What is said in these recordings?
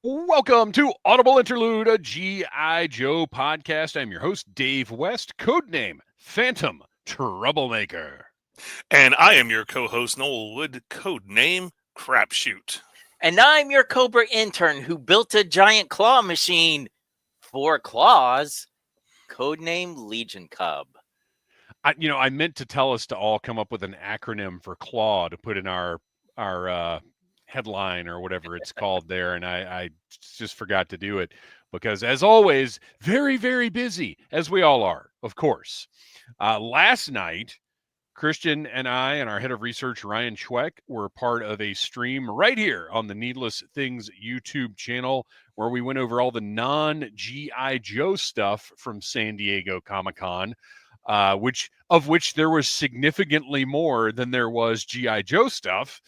Welcome to Audible Interlude, a G.I. Joe podcast. I'm your host, Dave West, codename Phantom Troublemaker. And I am your co-host, Noel Wood, codename Crapshoot. And I'm your Cobra intern who built a giant claw machine for claws, codename Legion Cub. I meant to tell us to all come up with an acronym for CLAW to put in our headline or whatever it's called there, and I just forgot to do it because, as always, very, very busy, as we all are, of course. Last night, Kristian and I and our head of research, Ryan Schweck, were part of a stream right here on the Needless Things YouTube channel where we went over all the non-G.I. Joe stuff from San Diego Comic-Con, which there was significantly more than there was G.I. Joe stuff.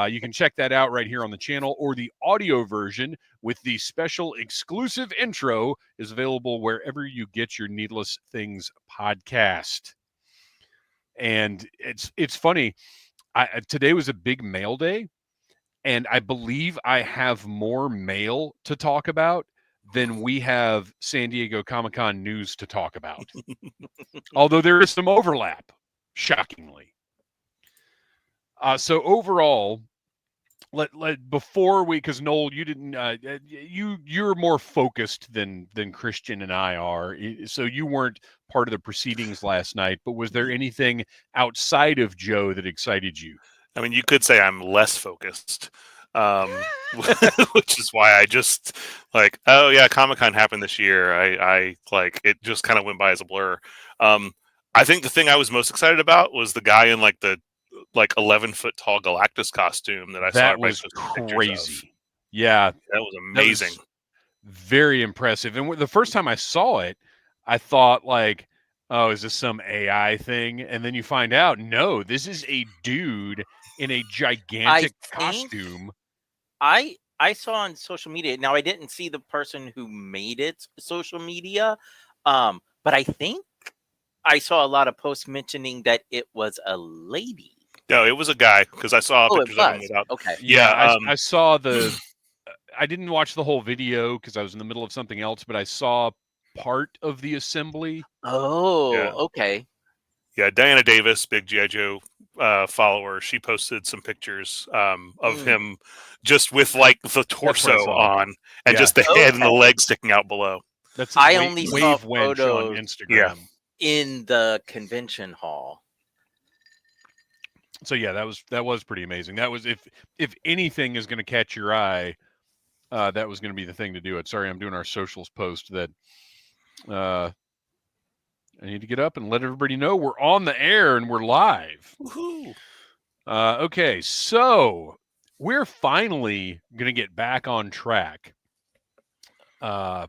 You can check that out right here on the channel, or the audio version with the special exclusive intro is available wherever you get your Needless Things podcast. And it's funny. Today was a big mail day, and I believe I have more mail to talk about than we have San Diego Comic-Con news to talk about. Although there is some overlap, shockingly. So overall, before we, because Noel, you didn't, you're more focused than Kristian and I are, so you weren't part of the proceedings last night. But was there anything outside of Joe that excited you? I mean, you could say I'm less focused, which is why I just oh yeah, Comic-Con happened this year. I it just kind of went by as a blur. I think the thing I was most excited about was the guy in the 11-foot tall Galactus costume that I saw. That was crazy. Yeah, that was amazing. That was very impressive. And the first time I saw it, I thought oh, is this some AI thing? And then you find out, no, this is a dude in a gigantic costume. I saw on social media. Now, I didn't see the person who made it social media, but I think I saw a lot of posts mentioning that it was a lady. No, it was a guy, because I saw pictures of him without. Okay. Yeah, I saw the. I didn't watch the whole video because I was in the middle of something else, but I saw part of the assembly. Oh, yeah. Okay. Yeah, Diana Davis, big G.I. Joe follower, she posted some pictures of him just with the torso on and just the head and the legs sticking out below. That's I only saw photos on Instagram in the convention hall. So yeah, that was pretty amazing. That was, if anything is going to catch your eye, that was going to be the thing to do it. Sorry, I'm doing our socials post that I need to get up and let everybody know we're on the air and we're live. Woohoo! Okay, so we're finally going to get back on track. But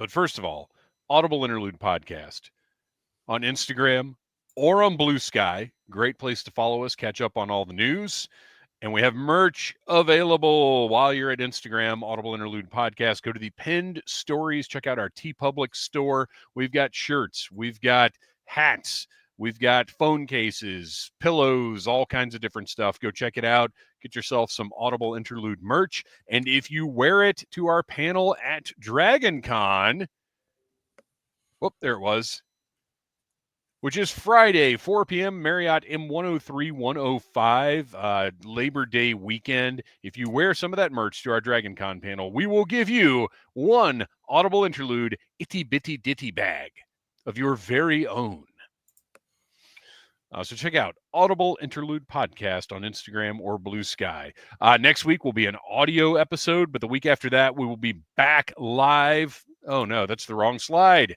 first of all, Audible Interlude podcast on Instagram or on Blue Sky. Great place to follow us, catch up on all the news. And we have merch available while you're at Instagram, Audible Interlude Podcast. Go to the pinned stories. Check out our TeePublic store. We've got shirts. We've got hats. We've got phone cases, pillows, all kinds of different stuff. Go check it out. Get yourself some Audible Interlude merch. And if you wear it to our panel at DragonCon, whoop, there it was, which is Friday, 4 p.m., Marriott M103 105, Labor Day weekend. If you wear some of that merch to our DragonCon panel, we will give you one Audible Interlude itty bitty ditty bag of your very own. So check out Audible Interlude Podcast on Instagram or Blue Sky. Next week will be an audio episode, but the week after that, we will be back live. Oh, no, that's the wrong slide.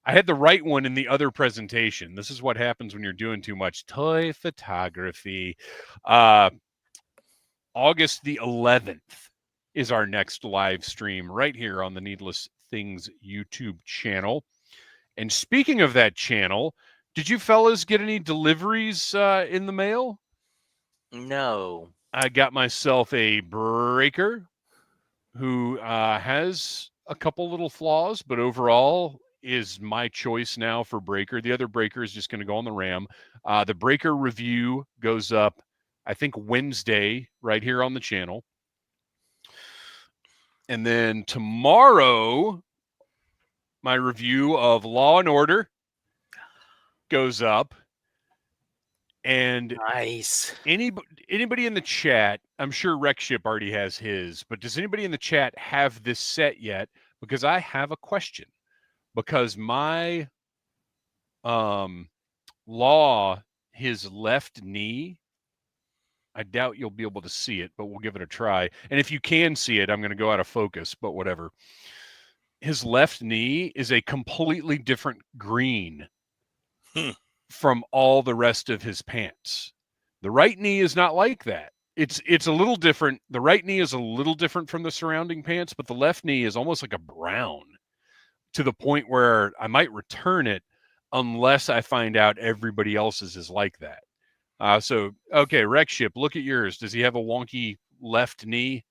I had the right one in the other presentation. This is what happens when you're doing too much toy photography. August the 11th is our next live stream right here on the Needless Things YouTube channel. And speaking of that channel, did you fellas get any deliveries in the mail? No. I got myself a breaker who has a couple little flaws, but overall is my choice now for breaker. The other breaker is just going to go on the RAM. The breaker review goes up, I think, Wednesday right here on the channel. And then tomorrow, my review of Law and Order goes up. And Nice. anybody in the chat, I'm sure Rexship already has his, but does anybody in the chat have this set yet? Because I have a question. Because my Law, his left knee, I doubt you'll be able to see it, but we'll give it a try. And if you can see it, I'm going to go out of focus, but whatever. His left knee is a completely different green from all the rest of his pants. The right knee is not like that. It's a little different. The right knee is a little different from the surrounding pants, but the left knee is almost like a brown, to the point where I might return it unless I find out everybody else's is like that. So, okay, Rexship, look at yours. Does he have a wonky left knee?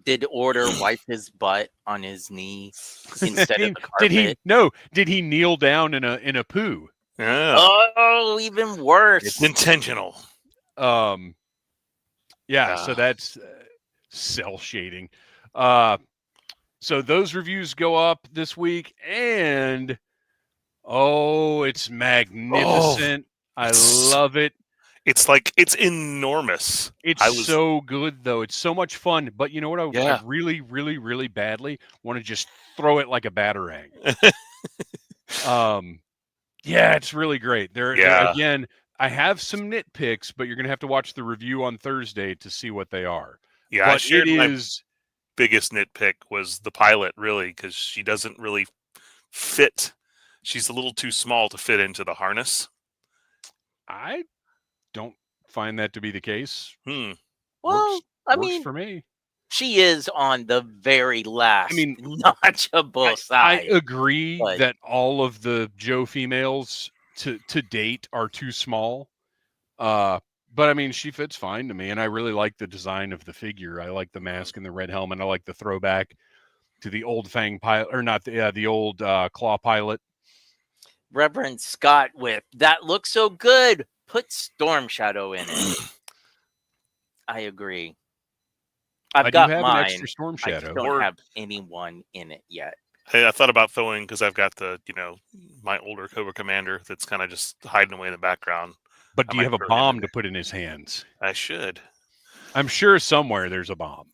Did Order wipe his butt on his knee instead of the carpet? Did he kneel down in a poo? Yeah. Oh, even worse. It's intentional. Yeah, so that's cell shading. So those reviews go up this week, and it's magnificent. I love it. It's enormous. It's so good, though. It's so much fun. But you know what? I really, really, really badly want to just throw it like a batarang. Yeah, it's really great. There again, I have some nitpicks, but you're going to have to watch the review on Thursday to see what they are. Yeah, but I shared my biggest nitpick was the pilot, really, because she doesn't really fit. She's a little too small to fit into the harness. I don't find that to be the case. Well, works for me. She is on the very last notchable side. I agree that all of the Joe females to date are too small. But I mean, she fits fine to me, and I really like the design of the figure. I like the mask and the red helmet. I like the throwback to the old Fang pilot, or not the old Claw pilot. Reverend Scott with that looks so good. Put Storm Shadow in it. I agree. I got do have mine. An extra Storm Shadow. I don't have anyone in it yet. Hey, I thought about throwing, because I've got the my older Cobra Commander that's kind of just hiding away in the background. But do you have a bomb to put in his hands? I should. I'm sure somewhere there's a bomb.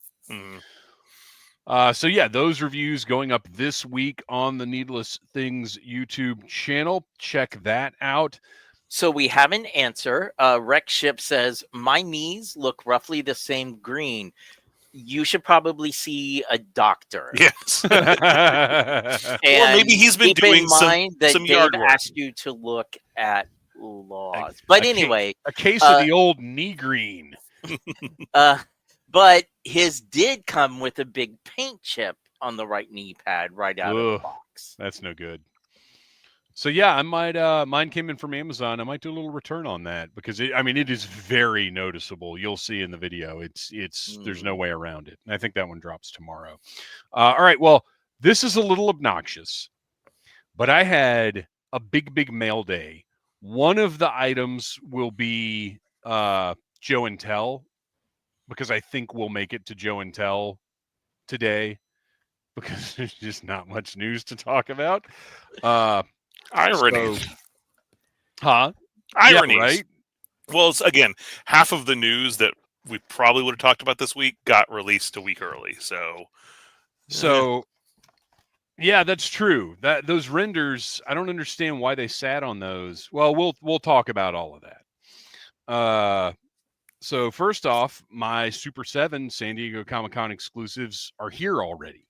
So yeah, those reviews going up this week on the Needless Things YouTube channel. Check that out. So we have an answer. Rexship says, my knees look roughly the same green. You should probably see a doctor. Yes. And or maybe he's been doing some yard work. Asked you to look at laws. But anyway. A case of the old knee green. But his did come with a big paint chip on the right knee pad right out of the box. That's no good. So yeah, I might. Mine came in from Amazon. I might do a little return on that because it is very noticeable. You'll see in the video. It's. There's no way around it. And I think that one drops tomorrow. All right. Well, this is a little obnoxious, but I had a big mail day. One of the items will be Joe and Tell, because I think we'll make it to Joe and Tell today, because there's just not much news to talk about. Irony. Irony, yeah, right? Well, it's, again, half of the news that we probably would have talked about this week got released a week early. So yeah, that's true. Those renders, I don't understand why they sat on those. Well, we'll talk about all of that. So first off, my Super 7 San Diego Comic-Con exclusives are here already.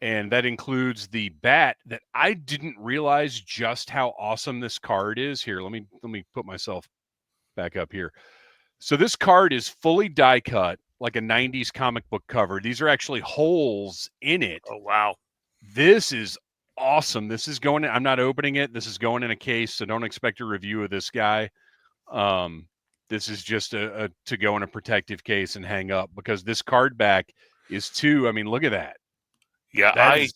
And that includes the bat that I didn't realize just how awesome this card is. Here, let me put myself back up here. So this card is fully die cut, like a 90s comic book cover. These are actually holes in it. Oh, wow. This is awesome. This is going in, I'm not opening it. This is going in a case, so don't expect a review of this guy. This is just to go in a protective case and hang up, because this card back is too, look at that. Yeah, that's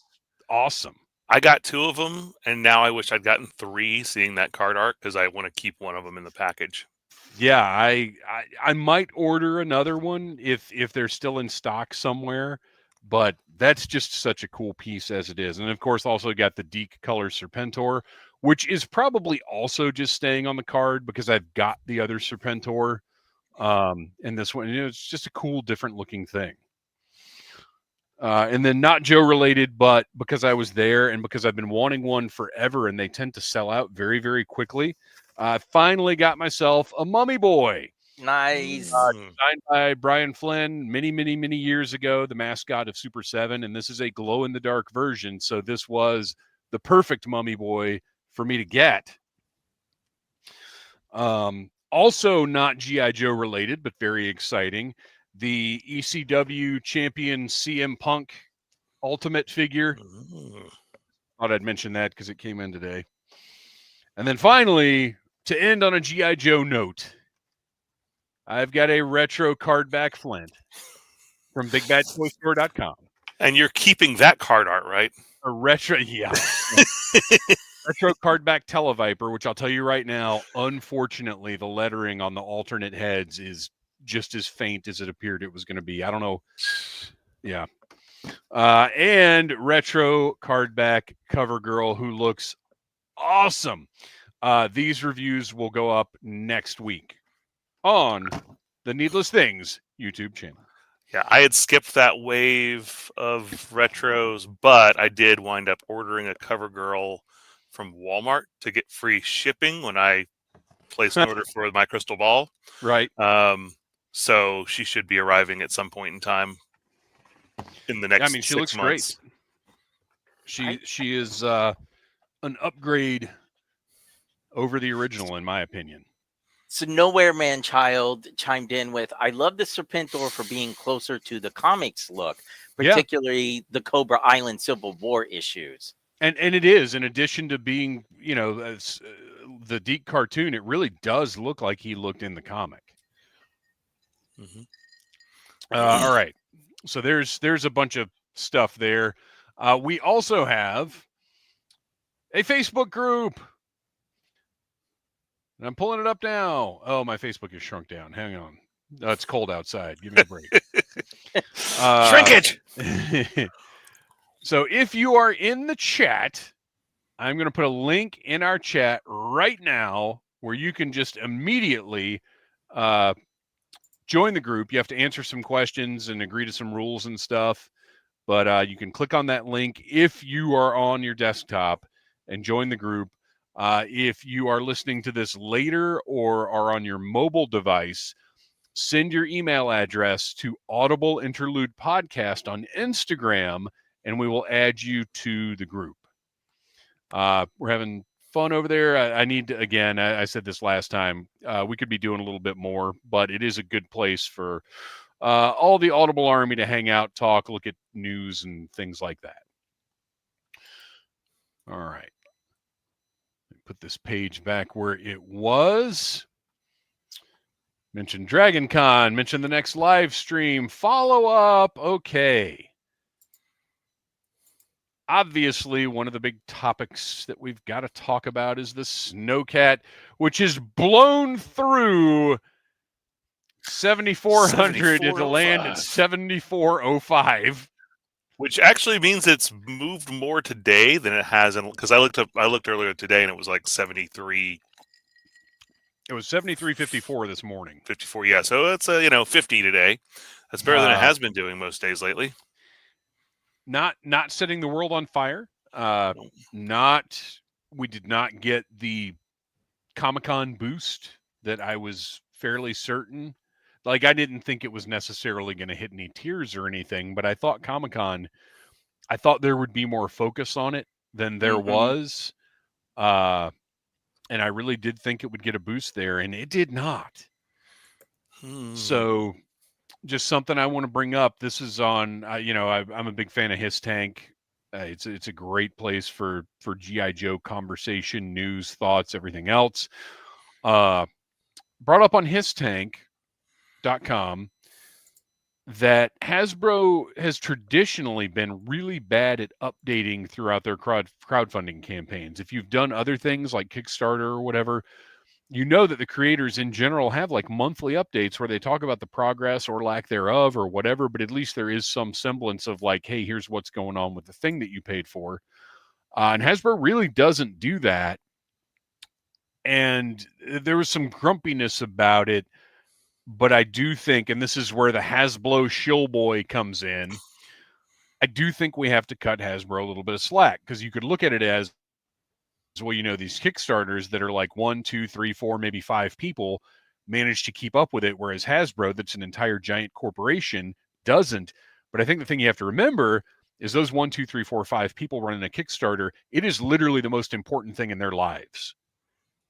awesome. I got 2 of them, and now I wish I'd gotten 3 seeing that card art, because I want to keep one of them in the package. Yeah, I might order another one if they're still in stock somewhere, but that's just such a cool piece as it is. And of course, also got the Deke Color Serpentor, which is probably also just staying on the card because I've got the other Serpentor. And this one, it's just a cool, different looking thing. And then not Joe related, but because I was there and because I've been wanting one forever and they tend to sell out very, very quickly, I finally got myself a Mummy Boy. Nice. Designed by Brian Flynn many, many, many years ago, the mascot of Super 7. And this is a glow-in-the-dark version. So this was the perfect Mummy Boy for me to get. Also not G.I. Joe related, but very exciting. The ECW champion CM Punk Ultimate figure. Thought I'd mention that because it came in today. And then finally, to end on a G.I. Joe note, I've got a retro card back Flint from BigBadToyStore.com. And you're keeping that card art, right? A retro, yeah. Retro cardback Televiper, which I'll tell you right now, unfortunately, the lettering on the alternate heads is just as faint as it appeared it was going to be. I don't know. Yeah. And retro cardback Cover Girl, who looks awesome. These reviews will go up next week on the Needless Things YouTube channel. Yeah, I had skipped that wave of retros, but I did wind up ordering a Cover Girl from Walmart to get free shipping when I placed an order for my crystal ball. Right. So she should be arriving at some point in time in the next. She 6 looks months. great. She is an upgrade over the original, in my opinion. So Nowhere Man Child chimed in with, I love the Serpentor for being closer to the comics look, particularly the Cobra Island Civil War issues. And it is, in addition to being, the Deke cartoon, it really does look like he looked in the comic. Mm-hmm. All right. So there's a bunch of stuff there. We also have a Facebook group. And I'm pulling it up now. Oh, my Facebook is shrunk down. Hang on. It's cold outside. Give me a break. Shrinkage! So if you are in the chat, I'm going to put a link in our chat right now where you can just immediately join the group. You have to answer some questions and agree to some rules and stuff. But you can click on that link if you are on your desktop and join the group. If you are listening to this later or are on your mobile device, send your email address to Audible Interlude Podcast on Instagram, and we will add you to the group. We're having fun over there. I need to, again, I said this last time, we could be doing a little bit more, but it is a good place for all the Audible Army to hang out, talk, look at news and things like that. All right. Put this page back where it was. Mention Dragon Con. Mention the next live stream. Follow up. Okay. Obviously, one of the big topics that we've got to talk about is the Snowcat, which is blown through 7,400 to land at 7,405. Which actually means it's moved more today than it has, because I looked earlier today and it was like 73. It was 73.54 this morning. 54, yeah. So it's 50 today. That's better than it has been doing most days lately. Not setting the world on fire. We did not get the Comic-Con boost that I was fairly certain. Like, I didn't think it was necessarily going to hit any tiers or anything, but I thought Comic-Con, I thought there would be more focus on it than there was. And I really did think it would get a boost there, and it did not. So just something I want to bring up. This is on, I'm a big fan of His Tank. It's a great place for G.I. Joe conversation, news, thoughts, everything else. Brought up on HisTank.com that Hasbro has traditionally been really bad at updating throughout their crowdfunding campaigns. If you've done other things like Kickstarter or whatever, you know that the creators in general have like monthly updates where they talk about the progress or lack thereof or whatever, but at least there is some semblance of like, hey, here's what's going on with the thing that you paid for. And Hasbro really doesn't do that. And there was some grumpiness about it, but I do think, and this is where the Hasbro shill boy comes in, I do think we have to cut Hasbro a little bit of slack, because you could look at it as, well, you know, these Kickstarters that are like 1, 2, 3, 4, maybe 5 people manage to keep up with it, whereas Hasbro, that's an entire giant corporation, doesn't. But I think the thing you have to remember is those 1, 2, 3, 4, 5 people running a Kickstarter, it is literally the most important thing in their lives.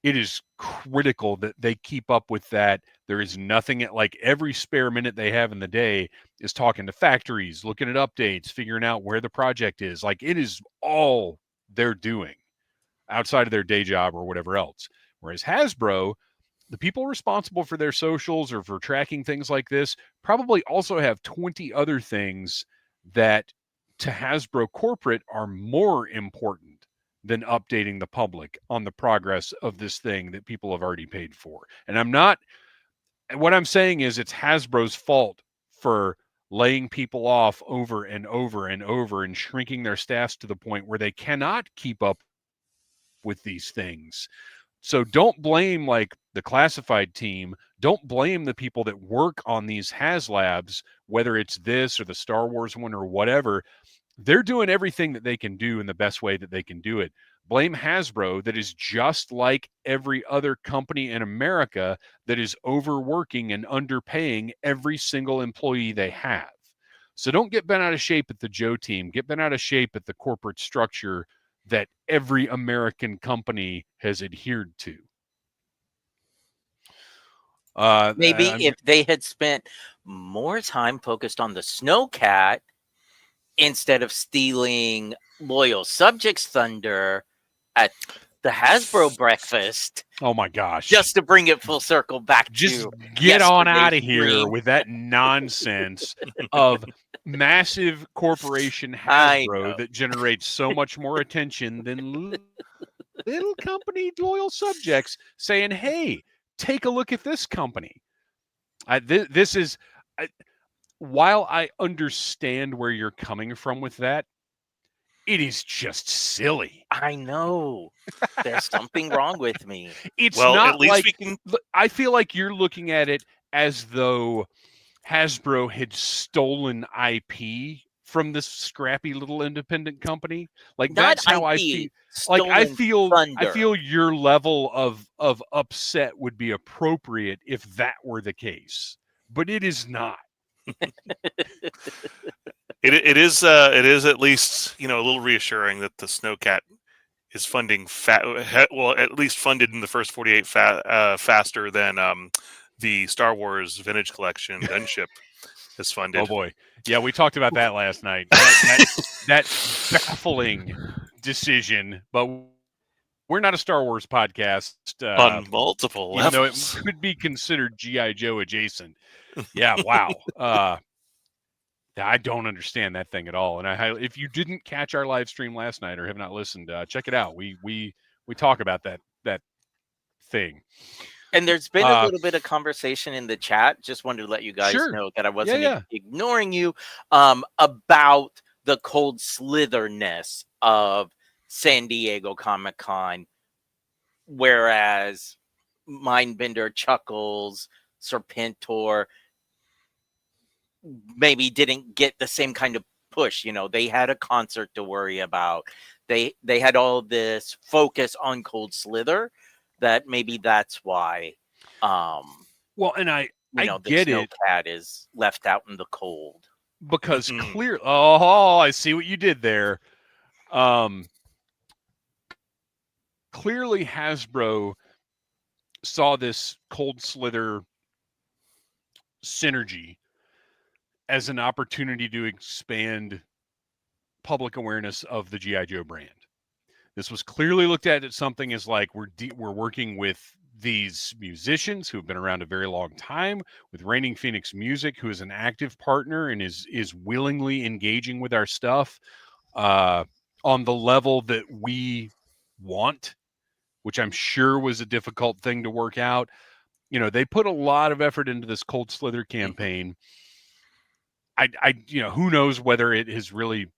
It is critical that they keep up with that. There is nothing like every spare minute they have in the day is talking to factories, looking at updates, figuring out where the project is. Like, it is all they're doing outside of their day job or whatever else. Whereas Hasbro, the people responsible for their socials or for tracking things like this probably also have 20 other things that to Hasbro corporate are more important than updating the public on the progress of this thing that people have already paid for. And what I'm saying is it's Hasbro's fault for laying people off over and over and over and shrinking their staffs to the point where they cannot keep up with these things. So don't blame like the classified team. Don't blame the people that work on these HasLabs, whether it's this or the Star Wars one or whatever. They're doing everything that they can do in the best way that they can do it. Blame Hasbro, that is just like every other company in America that is overworking and underpaying every single employee they have. So don't get bent out of shape at the Joe team. Get bent out of shape at the corporate structure that every American company has adhered to. Maybe if they had spent more time focused on the Snowcat instead of stealing loyal subjects' thunder at the Hasbro breakfast. Oh my gosh. Just to bring it full circle back just to get on out of yesterday's here dream. with that nonsense of massive corporation Hasbro that generates so much more attention than little company loyal subjects saying, hey, take a look at this company. This is, while I understand where you're coming from with that, it is just silly. I know. There's something wrong with me. It's Well, not at least like, we can. I feel like you're looking at it as though Hasbro had stolen IP from this scrappy little independent company. Like, that's how I feel. Like, I feel your level of upset would be appropriate if that were the case, but it is not. It is at least, you know, a little reassuring that the Snowcat is funding at least funded in the first 48 faster than the Star Wars Vintage Collection Gunship is funded. Oh boy, yeah, we talked about that last night. That baffling decision, but we're not a Star Wars podcast on multiple even levels. Though it could be considered G.I. Joe adjacent. Yeah, wow. I don't understand that thing at all. And if you didn't catch our live stream last night or have not listened, check it out. We talk about that thing. And there's been a little bit of conversation in the chat. Just wanted to let you guys know that I wasn't ignoring you about the cold slitherness of San Diego Comic-Con, whereas Mindbender, Chuckles, Serpentor maybe didn't get the same kind of push. You know, they had a concert to worry about. They had all this focus on Cold Slither that maybe that's why. Well, and I the get it. Snowcat is left out in the cold because clear. Oh, I see what you did there. Clearly, Hasbro saw this Cold Slither synergy as an opportunity to expand public awareness of the G.I. Joe brand. This was clearly looked at as something as like we're working with these musicians who have been around a very long time, with Reigning Phoenix Music, who is an active partner and is willingly engaging with our stuff on the level that we want, which I'm sure was a difficult thing to work out. You know, they put a lot of effort into this Cold Slither campaign. You know, who knows whether it has really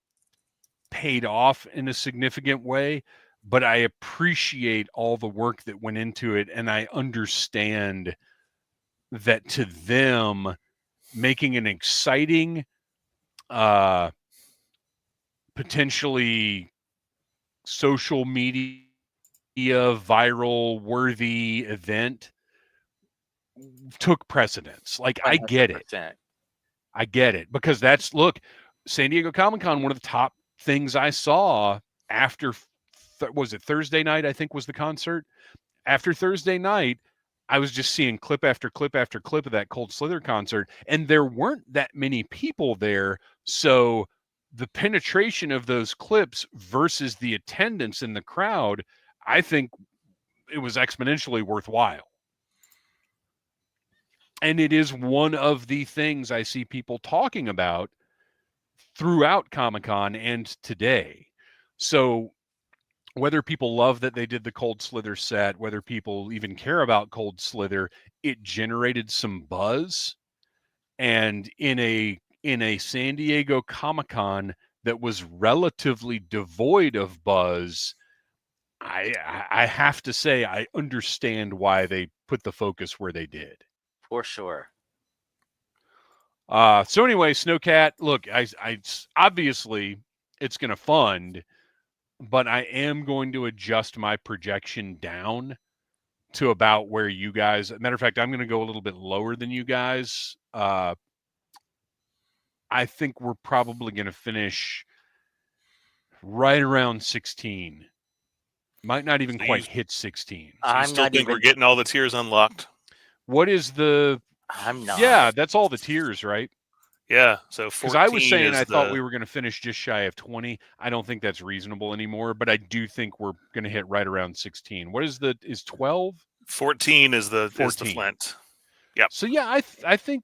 paid off in a significant way, but I appreciate all the work that went into it, and I understand that to them, making an exciting, potentially social media viral worthy event took precedence. Like, I get it. 100%. I get it, because that's, look, San Diego Comic-Con, one of the top things I saw after, was it Thursday night, I think was the concert? After Thursday night, I was just seeing clip after clip after clip of that Cold Slither concert, and there weren't that many people there. So the penetration of those clips versus the attendance in the crowd, I think it was exponentially worthwhile. And it is one of the things I see people talking about throughout Comic-Con and today. So whether people love that they did the Cold Slither set, whether people even care about Cold Slither, it generated some buzz. And in a San Diego Comic-Con that was relatively devoid of buzz, I have to say I understand why they put the focus where they did. For sure. So anyway, Snowcat, look, I obviously it's going to fund, but I am going to adjust my projection down to about where you guys. Matter of fact, I'm going to go a little bit lower than you guys. I think we're probably going to finish right around 16. Might not even quite hit 16. So you still think we're getting all the tiers unlocked? What is the? I'm not. Yeah, that's all the tiers, right? Yeah. So 14 because I was saying I thought we were going to finish just shy of 20. I don't think that's reasonable anymore, but I do think we're going to hit right around 16. What is is 12? 14 is the Flint. Yep. So yeah, I think.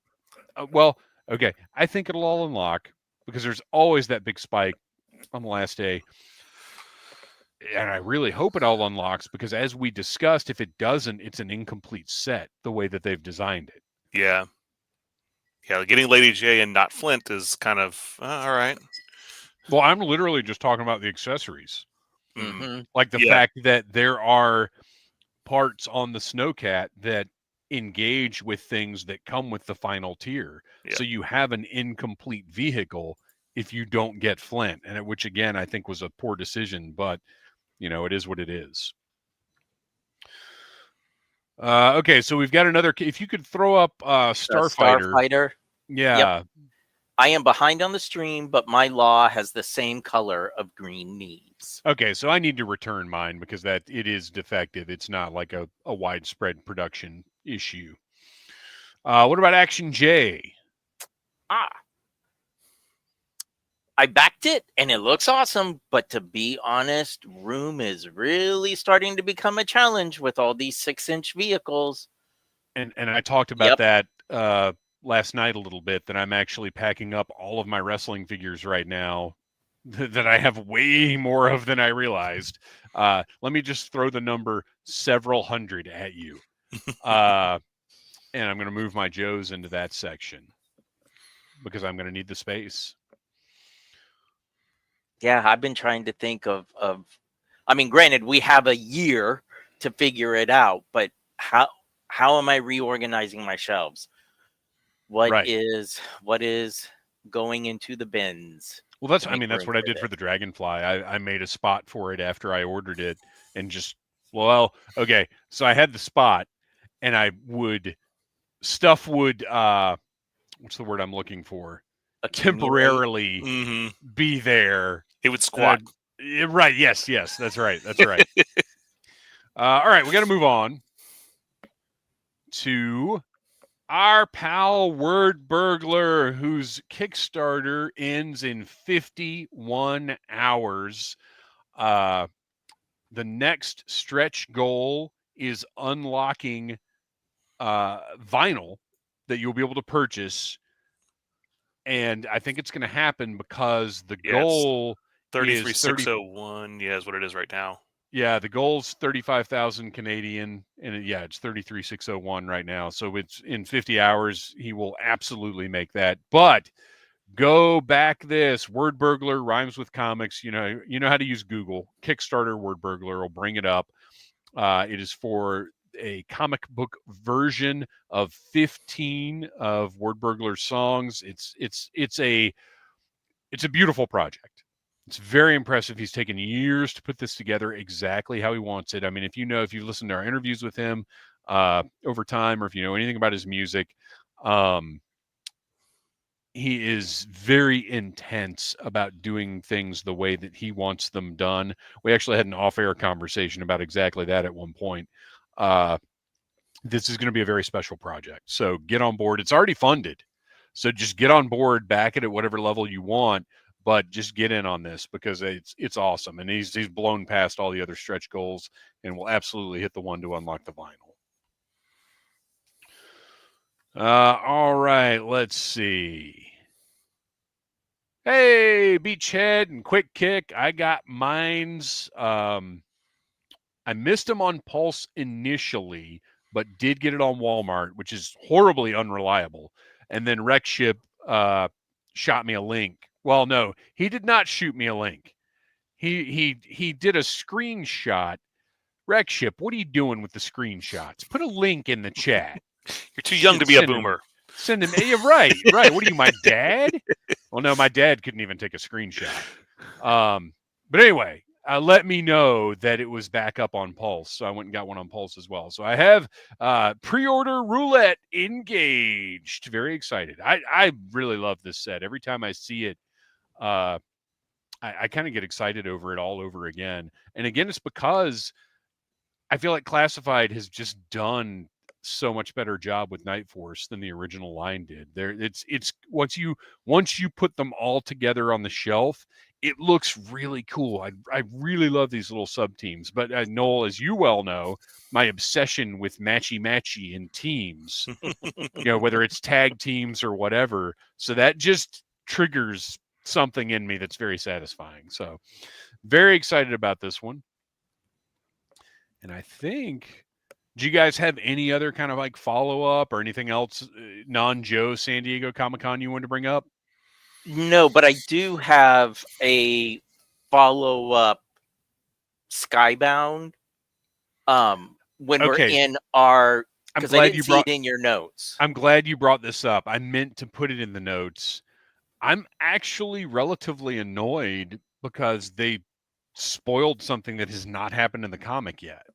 Well, okay. I think it'll all unlock because there's always that big spike on the last day. And I really hope it all unlocks because, as we discussed, if it doesn't, it's an incomplete set the way that they've designed it. Yeah. Yeah, getting Lady J and not Flint is kind of all right. Well, I'm literally just talking about the accessories. Mm-hmm. Like the fact that there are parts on the Snowcat that engage with things that come with the final tier. Yeah. So you have an incomplete vehicle if you don't get Flint, and which again I think was a poor decision, but you know, it is what it is. Okay, so we've got another. If you could throw up Starfighter. Starfighter. Yeah. Yep. I am behind on the stream, but my law has the same color of green knees. Okay, so I need to return mine because it is defective. It's not like a widespread production issue. What about Action J? I backed it, and it looks awesome. But to be honest, room is really starting to become a challenge with all these 6-inch vehicles. And I talked about that last night a little bit, that I'm actually packing up all of my wrestling figures right now that I have way more of than I realized. Let me just throw the number several hundred at you. And I'm going to move my Joes into that section because I'm going to need the space. Yeah, I've been trying to think of I mean, granted, we have a year to figure it out, but how am I reorganizing my shelves? What is going into the bins? Well, that's what I did for the Dragonfly. I made a spot for it after I ordered it, and just okay. So I had the spot, and stuff would what's the word I'm looking for? Temporarily be there. It would squat. Right. Yes. That's right. That's right. All right. We got to move on to our pal Word Burglar, whose Kickstarter ends in 51 hours. The next stretch goal is unlocking vinyl that you'll be able to purchase. And I think it's going to happen because the goal 33,601. Yeah, is what it is right now. Yeah, the goal's 35,000 Canadian, and it's 33,601 right now. So it's in 50 hours, he will absolutely make that. But go back this word burglar rhymes with comics. You know how to use Google. Kickstarter word burglar will bring it up. It is for a comic book version of 15 of word burglar songs. It's a beautiful project. It's very impressive. He's taken years to put this together exactly how he wants it. I mean, if you've listened to our interviews with him over time, or if you know anything about his music, he is very intense about doing things the way that he wants them done. We actually had an off-air conversation about exactly that at one point. This is going to be a very special project. So get on board. It's already funded. So just get on board, back it at whatever level you want, but just get in on this because it's awesome. And he's blown past all the other stretch goals and will absolutely hit the one to unlock the vinyl. All right, let's see. Hey, Beachhead and Quick Kick. I got mines. I missed them on Pulse initially, but did get it on Walmart, which is horribly unreliable. And then Rexship shot me a link. Well, no, he did not shoot me a link. He did a screenshot. Rexship, what are you doing with the screenshots? Put a link in the chat. You're too young to be a boomer. Send him. Yeah, right. What are you, my dad? Well, no, my dad couldn't even take a screenshot. But anyway, let me know that it was back up on Pulse. So I went and got one on Pulse as well. So I have pre-order roulette engaged. Very excited. I really love this set. Every time I see it, I kind of get excited over it all over again. And again, it's because I feel like Classified has just done so much better job with Night Force than the original line did. It's once you put them all together on the shelf, it looks really cool. I really love these little sub teams. But Noel, as you well know, my obsession with matchy in teams, whether it's tag teams or whatever, so that just triggers something in me that's very satisfying. So very excited about this one. And I think, do you guys have any other kind of like follow-up or anything else non-Joe San Diego Comic-Con you wanted to bring up? No, but I do have a follow-up Skybound. When we're in our, because I didn't see it in your notes. I'm glad you brought this up. I meant to put it in the notes. I'm actually relatively annoyed because they spoiled something that has not happened in the comic yet.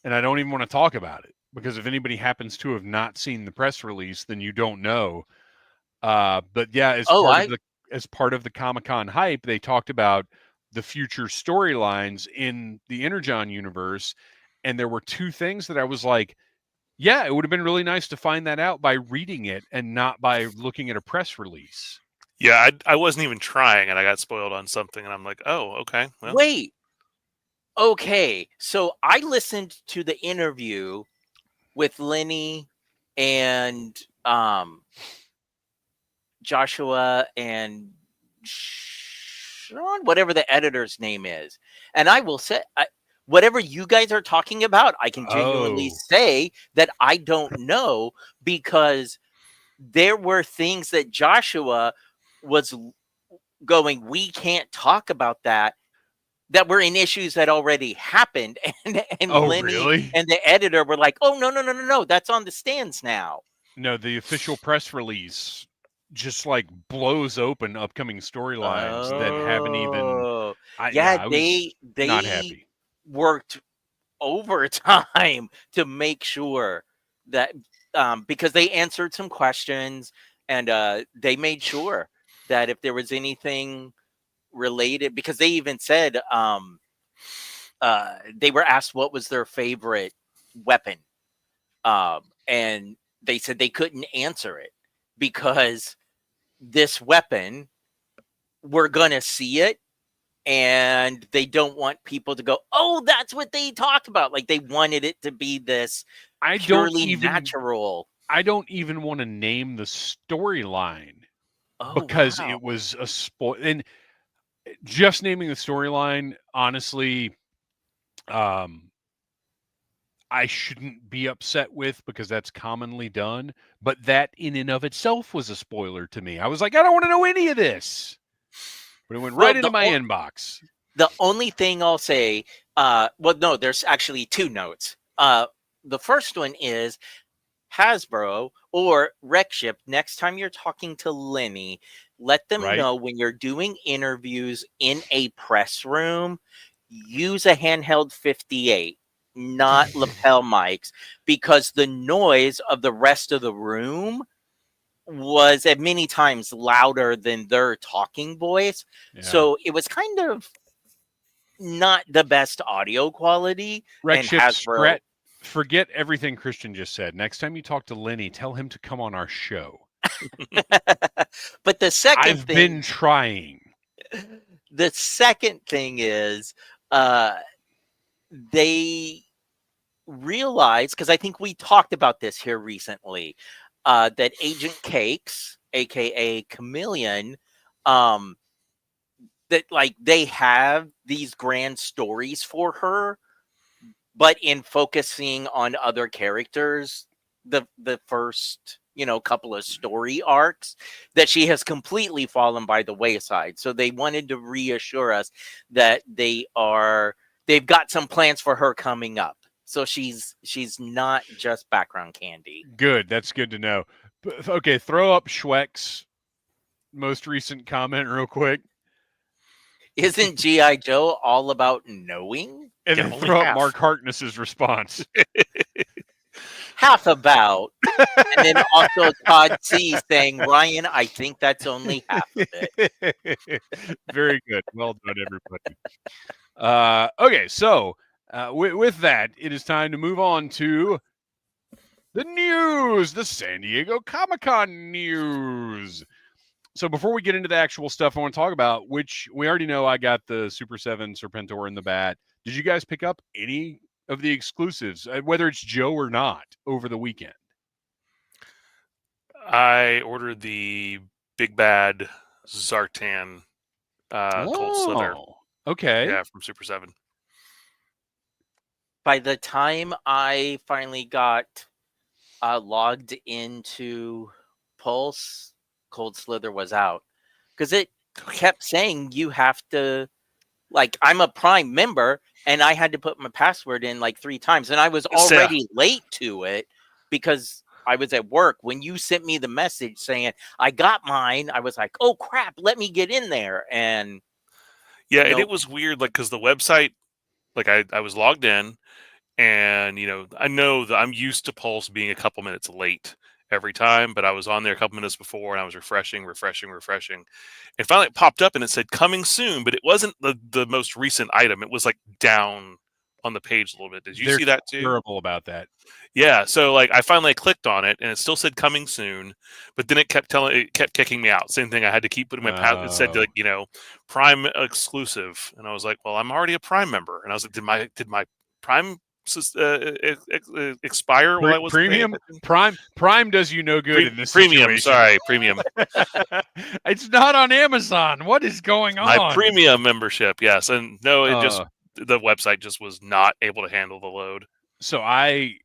And I don't even want to talk about it because if anybody happens to have not seen the press release, then you don't know. But yeah, as part of the Comic-Con hype, they talked about the future storylines in the Energon universe. And there were two things that I was like, yeah, it would have been really nice to find that out by reading it and not by looking at a press release. Yeah, I wasn't even trying, and I got spoiled on something, and I'm like, oh, okay. Well. Wait. Okay, so I listened to the interview with Lenny and Joshua and Sean, whatever the editor's name is. And I will say, whatever you guys are talking about, I can genuinely say that I don't know, because there were things that Joshua was going, we can't talk about that were in issues that already happened. And Lenny really? And the editor were like, oh, no, that's on the stands now. No, the official press release just like blows open upcoming storylines that haven't even. They not happy. Worked overtime to make sure that because they answered some questions, and they made sure that if there was anything related, because they even said they were asked what was their favorite weapon, and they said they couldn't answer it because this weapon, we're gonna see it, and they don't want people to go, oh, that's what they talked about. Like, they wanted it to be this purely natural. I don't even want to name the storyline because it was a spoil. And just naming the storyline, honestly, I shouldn't be upset with because that's commonly done. But that in and of itself was a spoiler to me. I was like, I don't want to know any of this. But it went right into my inbox. The only thing I'll say, no, there's actually two notes. The first one is Hasbro or Wreckship, next time you're talking to Lenny, let them know when you're doing interviews in a press room, use a handheld 58, not lapel mics, because the noise of the rest of the room was at many times louder than their talking voice. Yeah. So it was kind of not the best audio quality. Wreckship, and Hasbro, forget everything Kristian just said. Next time you talk to Lenny, tell him to come on our show. But the second I've been trying. The second thing is they realized, because I think we talked about this here recently, that Agent Cakes, aka Chameleon, that like they have these grand stories for her, but in focusing on other characters, the first couple of story arcs, that she has completely fallen by the wayside. So they wanted to reassure us that they've got some plans for her coming up. So she's not just background candy. Good, that's good to know. Okay, throw up Schweck's most recent comment real quick. Isn't G.I. Joe all about knowing? And then throw up Mark Harkness's response. Half about. And then also Todd C saying, Ryan, I think that's only half of it. Very good. Well done, everybody. Okay, so with that, it is time to move on to the news, the San Diego Comic-Con news. So before we get into the actual stuff I want to talk about, which we already know I got the Super 7 Serpentor in the bat. Did you guys pick up any of the exclusives, whether it's Joe or not, over the weekend? I ordered the Big Bad Zartan Cold Slither. Okay. Yeah, from Super 7. By the time I finally got logged into Pulse, Cold Slither was out, because it kept saying you have to, like, I'm a Prime member and I had to put my password in like 3 times, and I was already late to it because I was at work. When you sent me the message saying I got mine, I was like, oh crap, let me get in there. And yeah, and it was weird, like, because the website, like, I was logged in, and I know that I'm used to Pulse being a couple minutes late every time, but I was on there a couple minutes before and I was refreshing. And finally it popped up and it said coming soon, but it wasn't the most recent item. It was like down on the page a little bit. Did you see that too? Terrible about that. Yeah. So like I finally clicked on it and it still said coming soon, but then it kept kicking me out. Same thing. I had to keep putting my password. It said like, Prime exclusive. And I was like, well, I'm already a Prime member. And I was like, did my Prime expire while I was premium? Prime does you no good in this premium situation. Sorry, premium. It's not on Amazon. What is going on? My premium membership, yes. And no, it just the website just was not able to handle the load. So I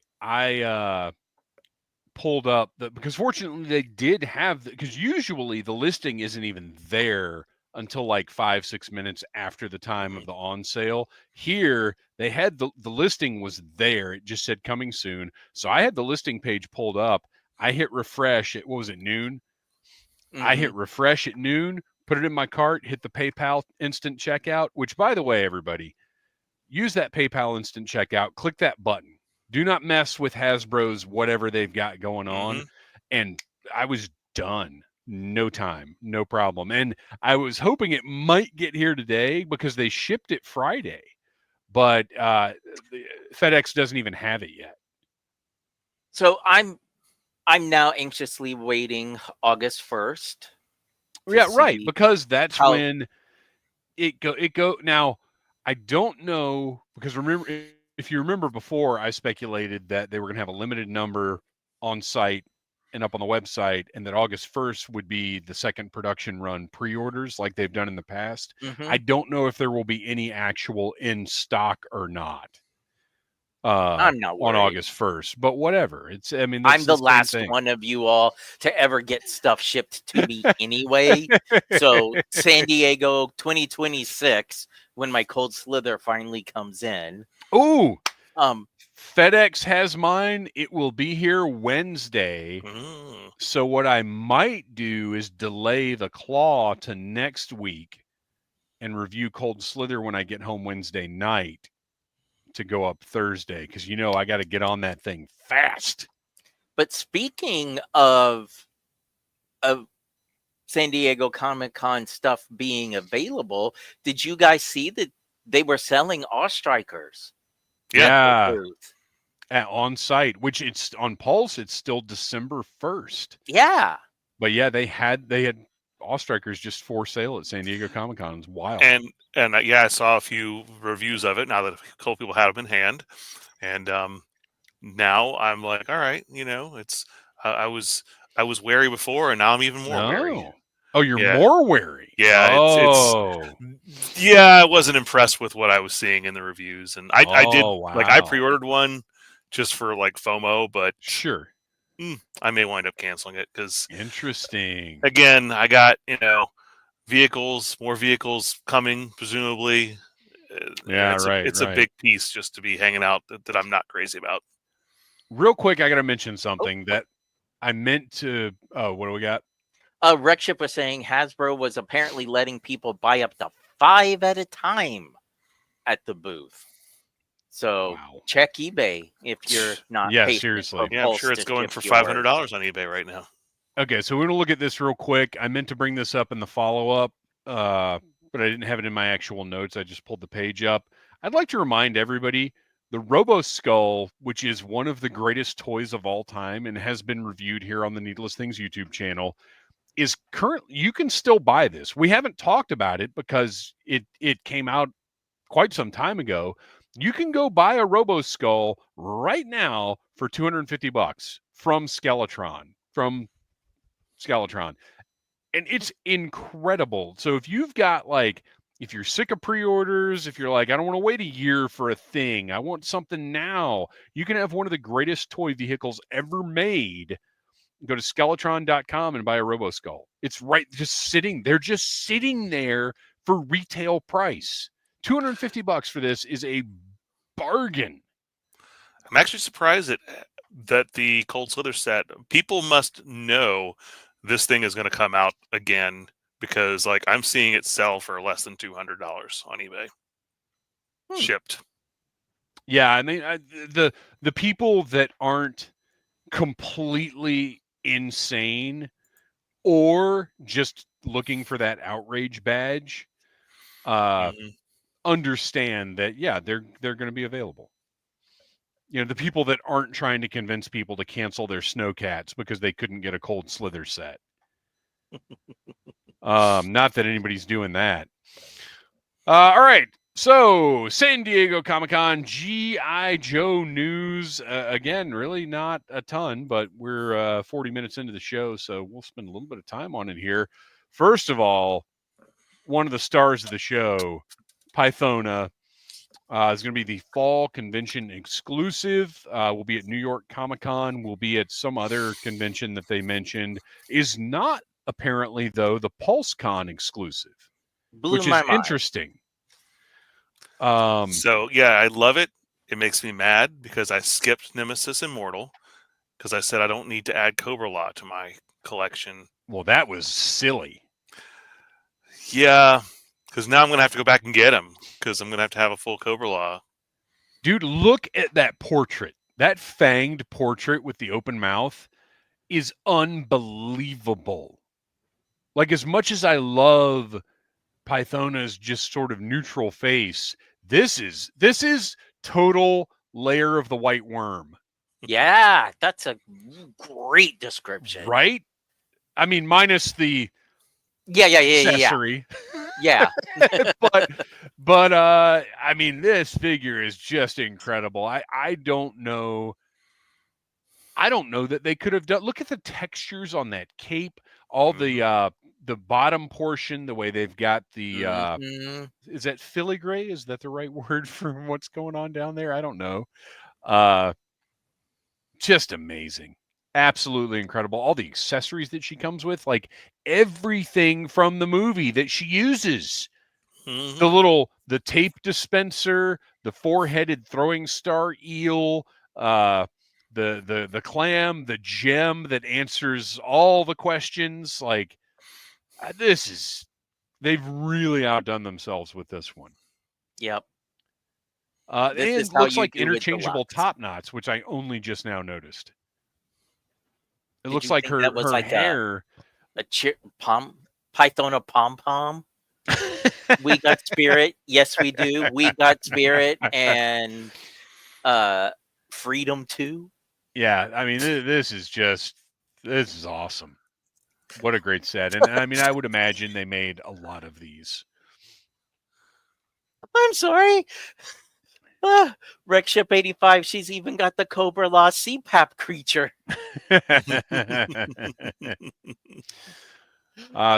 pulled up because fortunately they did have, because usually the listing isn't even there until like 5-6 minutes after the time of the on sale. Here they had the listing was there. It just said coming soon. So I had the listing page pulled up. I hit refresh at, what was it, noon? Mm-hmm. I hit refresh at noon, put it in my cart, hit the PayPal instant checkout, which, by the way, everybody, use that PayPal instant checkout, click that button. Do not mess with Hasbro's whatever they've got going on. Mm-hmm. And I was done. No time, no problem. And I was hoping it might get here today because they shipped it Friday, but FedEx doesn't even have it yet. So I'm now anxiously waiting August 1st. Yeah, right, because that's when it go. Now, I don't know, because remember, if you remember before, I speculated that they were going to have a limited number on site and up on the website, and that August 1st would be the second production run pre-orders like they've done in the past. I don't know if there will be any actual in stock or not. I'm not on worried. August 1st, but whatever. It's, I mean, I'm the same last thing. one of you all to ever get stuff shipped to me anyway. So San Diego 2026, when my cold Slither finally comes in. Ooh, Um, FedEx has mine. It will be here Wednesday. So what I might do is delay the claw to next week and review Cold Slither when I get home Wednesday night to go up Thursday, because you know I got to get on that thing fast. but speaking of San Diego Comic-Con stuff being available, did you guys see that they were selling Strikers? Yeah. On site, which it's on Pulse, it's still December 1st. Yeah. But yeah, they had Strikers just for sale at San Diego Comic-Con. It's wild. And yeah, I saw a few reviews of it now that a couple people had them in hand, and now I'm like, all right, you know, it's I was wary before, and now I'm even more wary. Oh, you're more wary. Yeah, it's yeah, I wasn't impressed with what I was seeing in the reviews, and I did like I pre-ordered one just for like FOMO, but sure. I may wind up canceling it because interesting. Again, I got, you know, more vehicles coming, presumably. Yeah, it's a big piece just to be hanging out that I'm not crazy about. Real quick, I got to mention something that I meant to. Oh, what do we got? Rexship was saying Hasbro was apparently letting people buy up to 5 at a time at the booth. So check eBay if you're not. Yeah, seriously. Yeah, I'm sure it's going for $500 on eBay right now. Okay, so we're going to look at this real quick. I meant to bring this up in the follow-up, but I didn't have it in my actual notes. I just pulled the page up. I'd like to remind everybody, the Robo Skull, which is one of the greatest toys of all time and has been reviewed here on the Needless Things YouTube channel, is currently, you can still buy this. We haven't talked about it because it came out quite some time ago. You can go buy a Robo Skull right now for $250 from Skeletron, and it's incredible. So if you've got if you're sick of pre-orders, if you're like, I don't want to wait a year for a thing, I want something now, you can have one of the greatest toy vehicles ever made. Go to Skeletron.com and buy a Robo Skull. It's they're just sitting there for retail price. $250 for this is a bargain. I'm actually surprised that the Cold Slither set, people must know this thing is going to come out again, because I'm seeing it sell for less than $200 on eBay. Shipped. Yeah, I mean, the people that aren't completely insane or just looking for that outrage badge understand that, yeah, they're going to be available. You know, the people that aren't trying to convince people to cancel their Snowcats because they couldn't get a Cold Slither set. Not that anybody's doing that. All right. So, San Diego Comic-Con, G.I. Joe news. Again, really not a ton, but we're 40 minutes into the show, so we'll spend a little bit of time on it here. First of all, one of the stars of the show, Pythona, is going to be the fall convention exclusive. We'll be at New York Comic-Con. We'll be at some other convention that they mentioned. Is not, apparently, though, the PulseCon exclusive, which is interesting. So yeah, I love it. It makes me mad because I skipped Nemesis Immortal because I said I don't need to add Cobra Law to my collection. Well, that was silly. Yeah, because now I'm going to have to go back and get him because I'm going to have a full Cobra Law. Dude, look at that portrait. That fanged portrait with the open mouth is unbelievable. As much as I love Pythona's just sort of neutral face, this is total Lair of the White Worm. Yeah, that's a great description. Right? I mean, minus the accessory. Yeah. but I mean, this figure is just incredible. I don't know I don't know that they could have done. Look at the textures on that cape. All the bottom portion, the way they've got the is that filigree? Is that the right word for what's going on down there? I don't know. Just amazing. Absolutely incredible. All the accessories that she comes with, like everything from the movie that she uses. The tape dispenser, the four-headed throwing star eel, the clam, the gem that answers all the questions. Like they've really outdone themselves with this one. Yep. It looks like interchangeable top knots, which I only just now noticed. It looks like her hair. A python or pom-pom. We got Spirit. Yes, we do. We got Spirit and Freedom too. Yeah, I mean, this is awesome. What a great set. And I mean, I would imagine they made a lot of these. I'm sorry. Wreck Ship 85, she's even got the Cobra Law CPAP creature.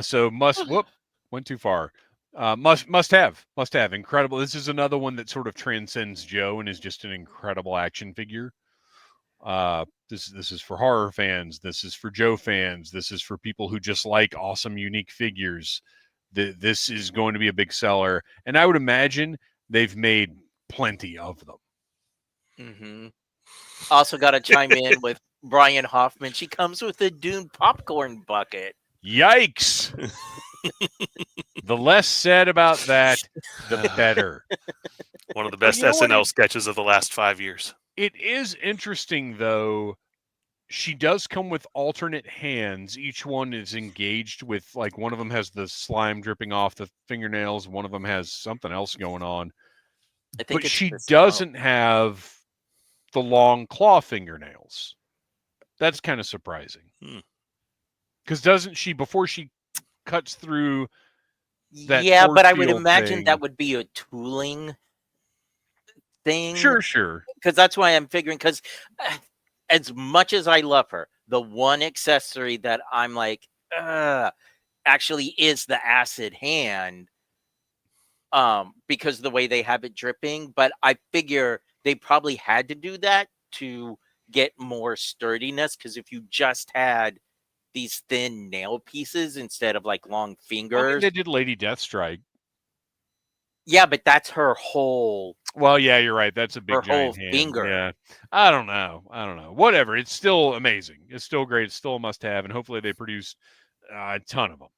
So went too far. Must have. Incredible. This is another one that sort of transcends Joe and is just an incredible action figure. This is for horror fans. This is for Joe fans. This is for people who just like awesome, unique figures. This is going to be a big seller. And I would imagine they've made plenty of them. Also got to chime in with Brian Hoffman. She comes with a Dune popcorn bucket. Yikes. The less said about that, the better. One of the best SNL sketches of the last 5 years. It is interesting, though. She does come with alternate hands. Each one is engaged with, like, one of them has the slime dripping off the fingernails. One of them has something else going on. But she doesn't have the long claw fingernails. That's kind of surprising. Because doesn't she, before she cuts through that but I would imagine that would be a tooling thing. Sure. Because that's why I'm figuring, because as much as I love her, the one accessory that I'm like, actually is the acid hand. Because the way they have it dripping, but I figure they probably had to do that to get more sturdiness. Because if you just had these thin nail pieces instead of like long fingers, they did Lady Deathstrike. Yeah, but that's her whole. Well, yeah, you're right. That's a big giant hand. Finger. Yeah, I don't know. Whatever. It's still amazing. It's still great. It's still a must-have, and hopefully they produce a ton of them.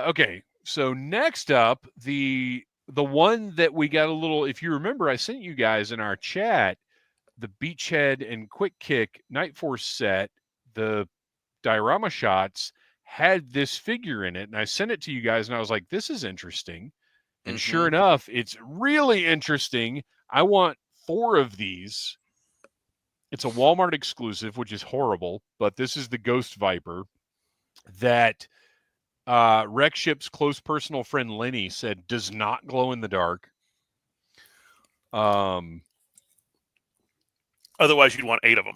Okay. So next up, the one that we got a little, if you remember, I sent you guys in our chat, the Beachhead and Quick Kick Night Force set, the diorama shots had this figure in it. And I sent it to you guys and I was like, this is interesting. And sure enough, it's really interesting. I want 4 of these. It's a Walmart exclusive, which is horrible, but this is the Ghost Viper that Wreck Ship's close personal friend Lenny said does not glow in the dark. Otherwise, you'd want 8 of them.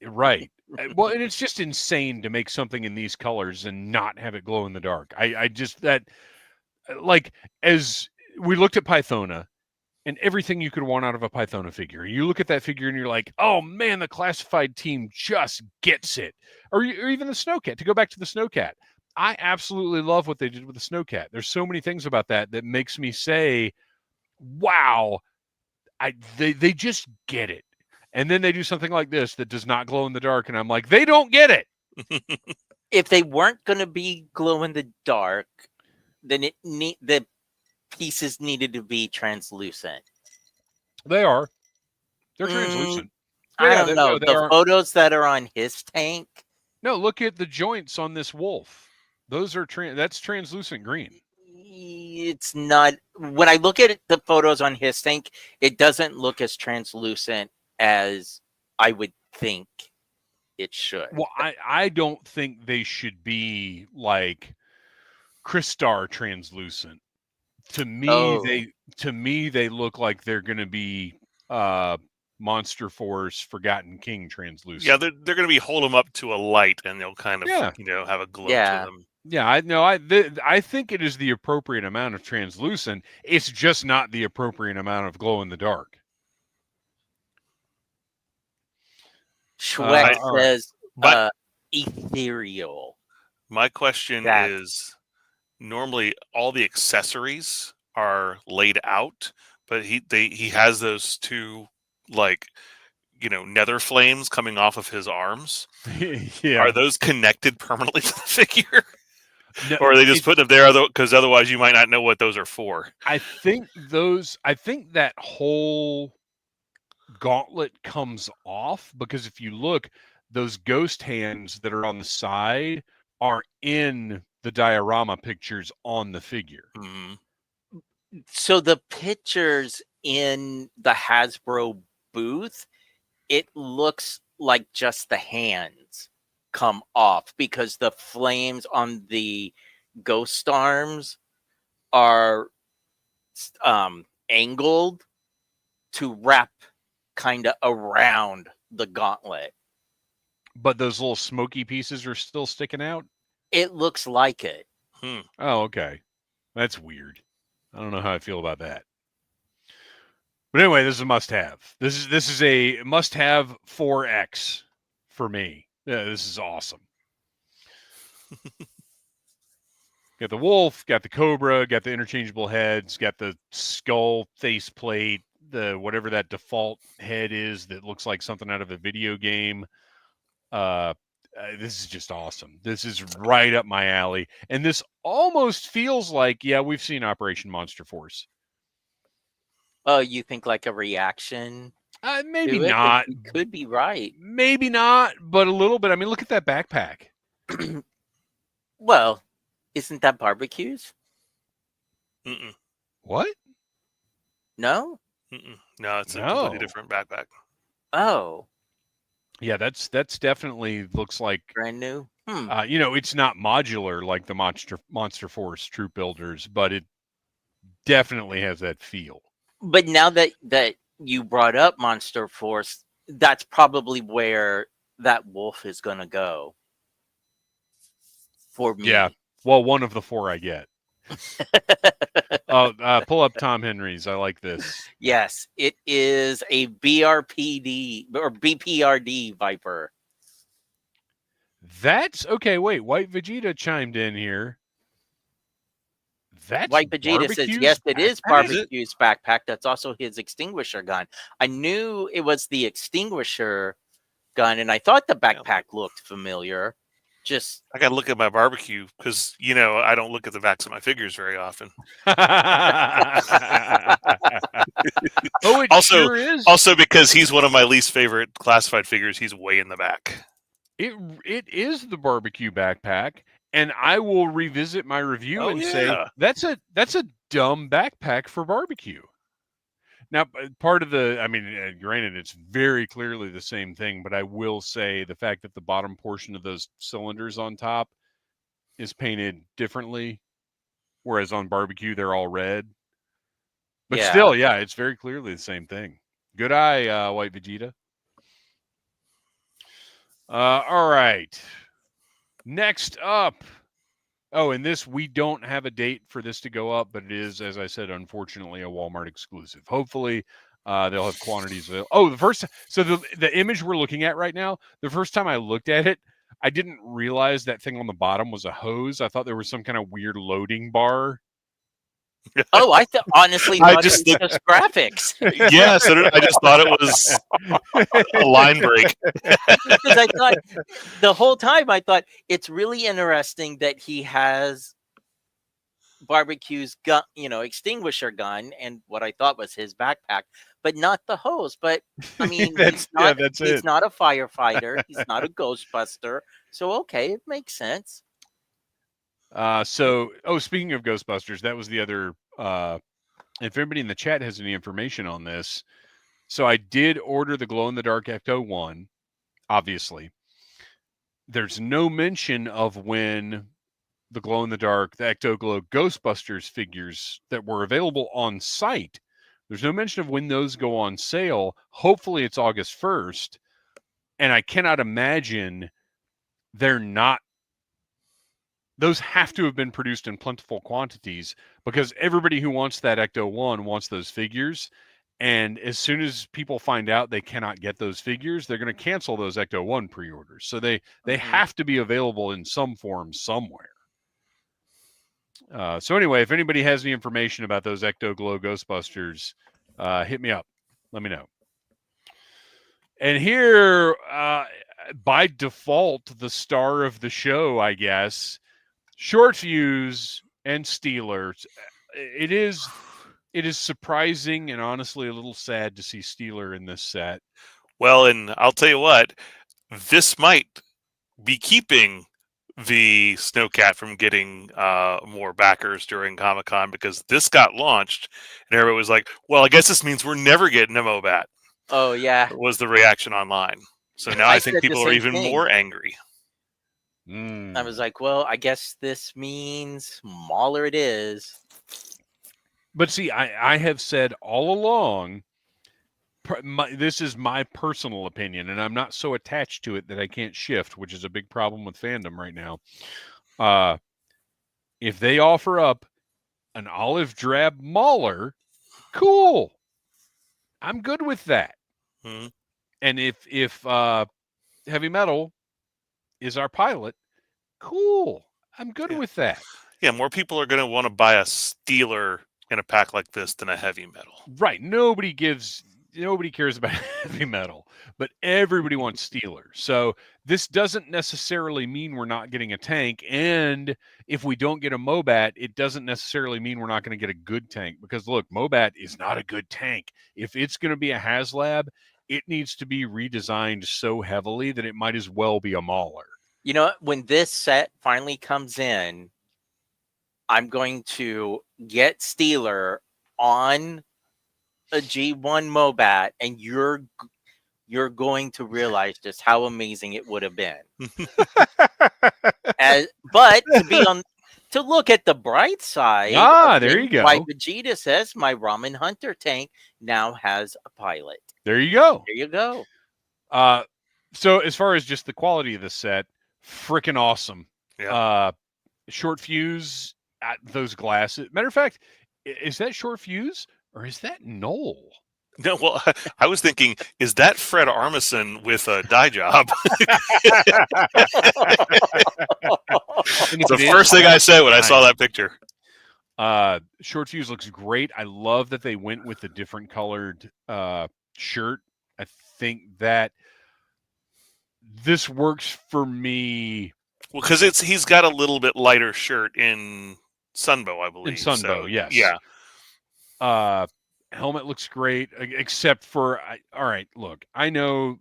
Right. Well, and it's just insane to make something in these colors and not have it glow in the dark. I just, that, like, as we looked at Pythona and everything you could want out of a Pythona figure, you look at that figure and you're like, oh man, the classified team just gets it. Or even the Snowcat, to go back to the Snowcat. I absolutely love what they did with the Snowcat. There's so many things about that makes me say, wow, they just get it. And then they do something like this that does not glow in the dark, and I'm like, they don't get it. If they weren't going to be glow in the dark, then the pieces needed to be translucent. They are. They're translucent. I don't know. The photos that are on his tank. No, look at the joints on this wolf. Those are that's translucent green. It's not. When I look at the photos on his tank, it doesn't look as translucent as I would think it should. Well, I don't think they should be like Crystar translucent. To me, they look like they're going to be Monster Force Forgotten King translucent. Yeah, they're going to be hold them up to a light, and they'll kind of have a glow to them. Yeah, I think it is the appropriate amount of translucent. It's just not the appropriate amount of glow in the dark. Schweck says ethereal. My question is, normally all the accessories are laid out, but he has those two nether flames coming off of his arms. Yeah. Are those connected permanently to the figure? No, or are they just putting them there because otherwise you might not know what those are for? I think that whole gauntlet comes off because if you look, those ghost hands that are on the side are in the diorama pictures on the figure. Mm-hmm. So the pictures in the Hasbro booth, it looks like just the hands come off because the flames on the ghost arms are angled to wrap kind of around the gauntlet. But those little smoky pieces are still sticking out? It looks like it. Oh, okay. That's weird. I don't know how I feel about that. But anyway, this is a must-have. This is a must-have 4X for me. Yeah, this is awesome. Got the wolf, got the cobra, got the interchangeable heads, got the skull faceplate, the whatever that default head is that looks like something out of a video game. This is just awesome. This is right up my alley. And this almost feels like, we've seen Operation Monster Force. Oh, you think like a reaction? Maybe not. You could be right. Maybe not, but a little bit. I mean, look at that backpack. Well, isn't that barbecues? Mm-mm. What? No? Mm-mm. No, it's a completely different backpack. Oh. Yeah, that's definitely looks like brand new. It's not modular like the Monster Force Troop Builders, but it definitely has that feel. But now that you brought up Monster Force, that's probably where that wolf is going to go. For me. Yeah. Well, one of the 4 I get. Pull up Tom Henry's. I like this. Yes, it is a BRPD or BPRD Viper. That's okay. Wait, White Vegeta chimed in here. That's White Vegeta says, yes, it is Barbecue's backpack. That's also his extinguisher gun. I knew it was the extinguisher gun, and I thought the backpack looked familiar. I got to look at my barbecue because, I don't look at the backs of my figures very often. Sure is. Also, because he's one of my least favorite classified figures, he's way in the back. It is the barbecue backpack, and I will revisit my review say that's a dumb backpack for barbecue. Now, part of granted, it's very clearly the same thing, but I will say the fact that the bottom portion of those cylinders on top is painted differently, whereas on barbecue, they're all red. But still, it's very clearly the same thing. Good eye, White Vegeta. All right. Next up. Oh, and this, we don't have a date for this to go up, but it is, as I said, unfortunately, a Walmart exclusive. Hopefully, they'll have quantities available. Oh, the image we're looking at right now, the first time I looked at it, I didn't realize that thing on the bottom was a hose. I thought there was some kind of weird loading bar. Oh, I honestly thought it was just graphics. Yes, I just thought it was a line break. Because I thought the whole time it's really interesting that he has Barbecue's gun, extinguisher gun, and what I thought was his backpack, but not the hose. But I mean, he's not a firefighter. He's not a Ghostbuster. So okay, it makes sense. Speaking of Ghostbusters, that was the other, if anybody in the chat has any information on this. So I did order the glow-in-the-dark Ecto-1, obviously. There's no mention of when the glow-in-the-dark, the Ecto-Glow Ghostbusters figures that were available on site There's no mention of when those go on sale. Hopefully it's August 1st. And I cannot imagine they're not. Those have to have been produced in plentiful quantities because everybody who wants that Ecto-1 wants those figures. And as soon as people find out they cannot get those figures, they're going to cancel those Ecto-1 pre-orders. So they have to be available in some form somewhere. So anyway, if anybody has any information about those Ecto Glow Ghostbusters, hit me up. Let me know. And here, by default, the star of the show, I guess, Short Fuse and Steelers. It is surprising and honestly a little sad to see Steeler in this set. Well, and I'll tell you what, this might be keeping the Snowcat from getting more backers during Comic-Con, because this got launched and everybody was like, well, I guess this means we're never getting a Mobat. Oh, yeah. Was the reaction online. So now I think people are even more angry. I was like, well, I guess this means Mauler it is. But see, I have said all along, this is my personal opinion, and I'm not so attached to it that I can't shift, which is a big problem with fandom right now. If they offer up an olive drab Mauler, cool. I'm good with that. Mm-hmm. And if Heavy Metal is our pilot, cool. I'm good with that. Yeah, more people are going to want to buy a Steeler in a pack like this than a Heavy Metal. Right. Nobody cares about Heavy Metal, but everybody wants Steeler. So this doesn't necessarily mean we're not getting a tank. And if we don't get a Mobat, it doesn't necessarily mean we're not going to get a good tank, because look, Mobat is not a good tank. If it's going to be a HasLab, it needs to be redesigned so heavily that it might as well be a Mauler. You know, when this set finally comes in, I'm going to get Steeler on a G1 Mobat, and you're going to realize just how amazing it would have been. But to look at the bright side, there you go. Like Vegeta says, my Ramen Hunter tank now has a pilot. There you go. There you go. So as far as just the quality of the set, freaking awesome. Yeah. Short Fuse at those glasses. Matter of fact, is that Short Fuse or is that Noel? No, well, I was thinking, is that Fred Armisen with a dye job? It's the first thing I said when I saw that picture. Short Fuse looks great. I love that they went with the different colored shirt. I think that this works for me. Well, because he's got a little bit lighter shirt in Sunbow, I believe. In Sunbow, yes. Yeah. Helmet looks great, except for, all right, look, I know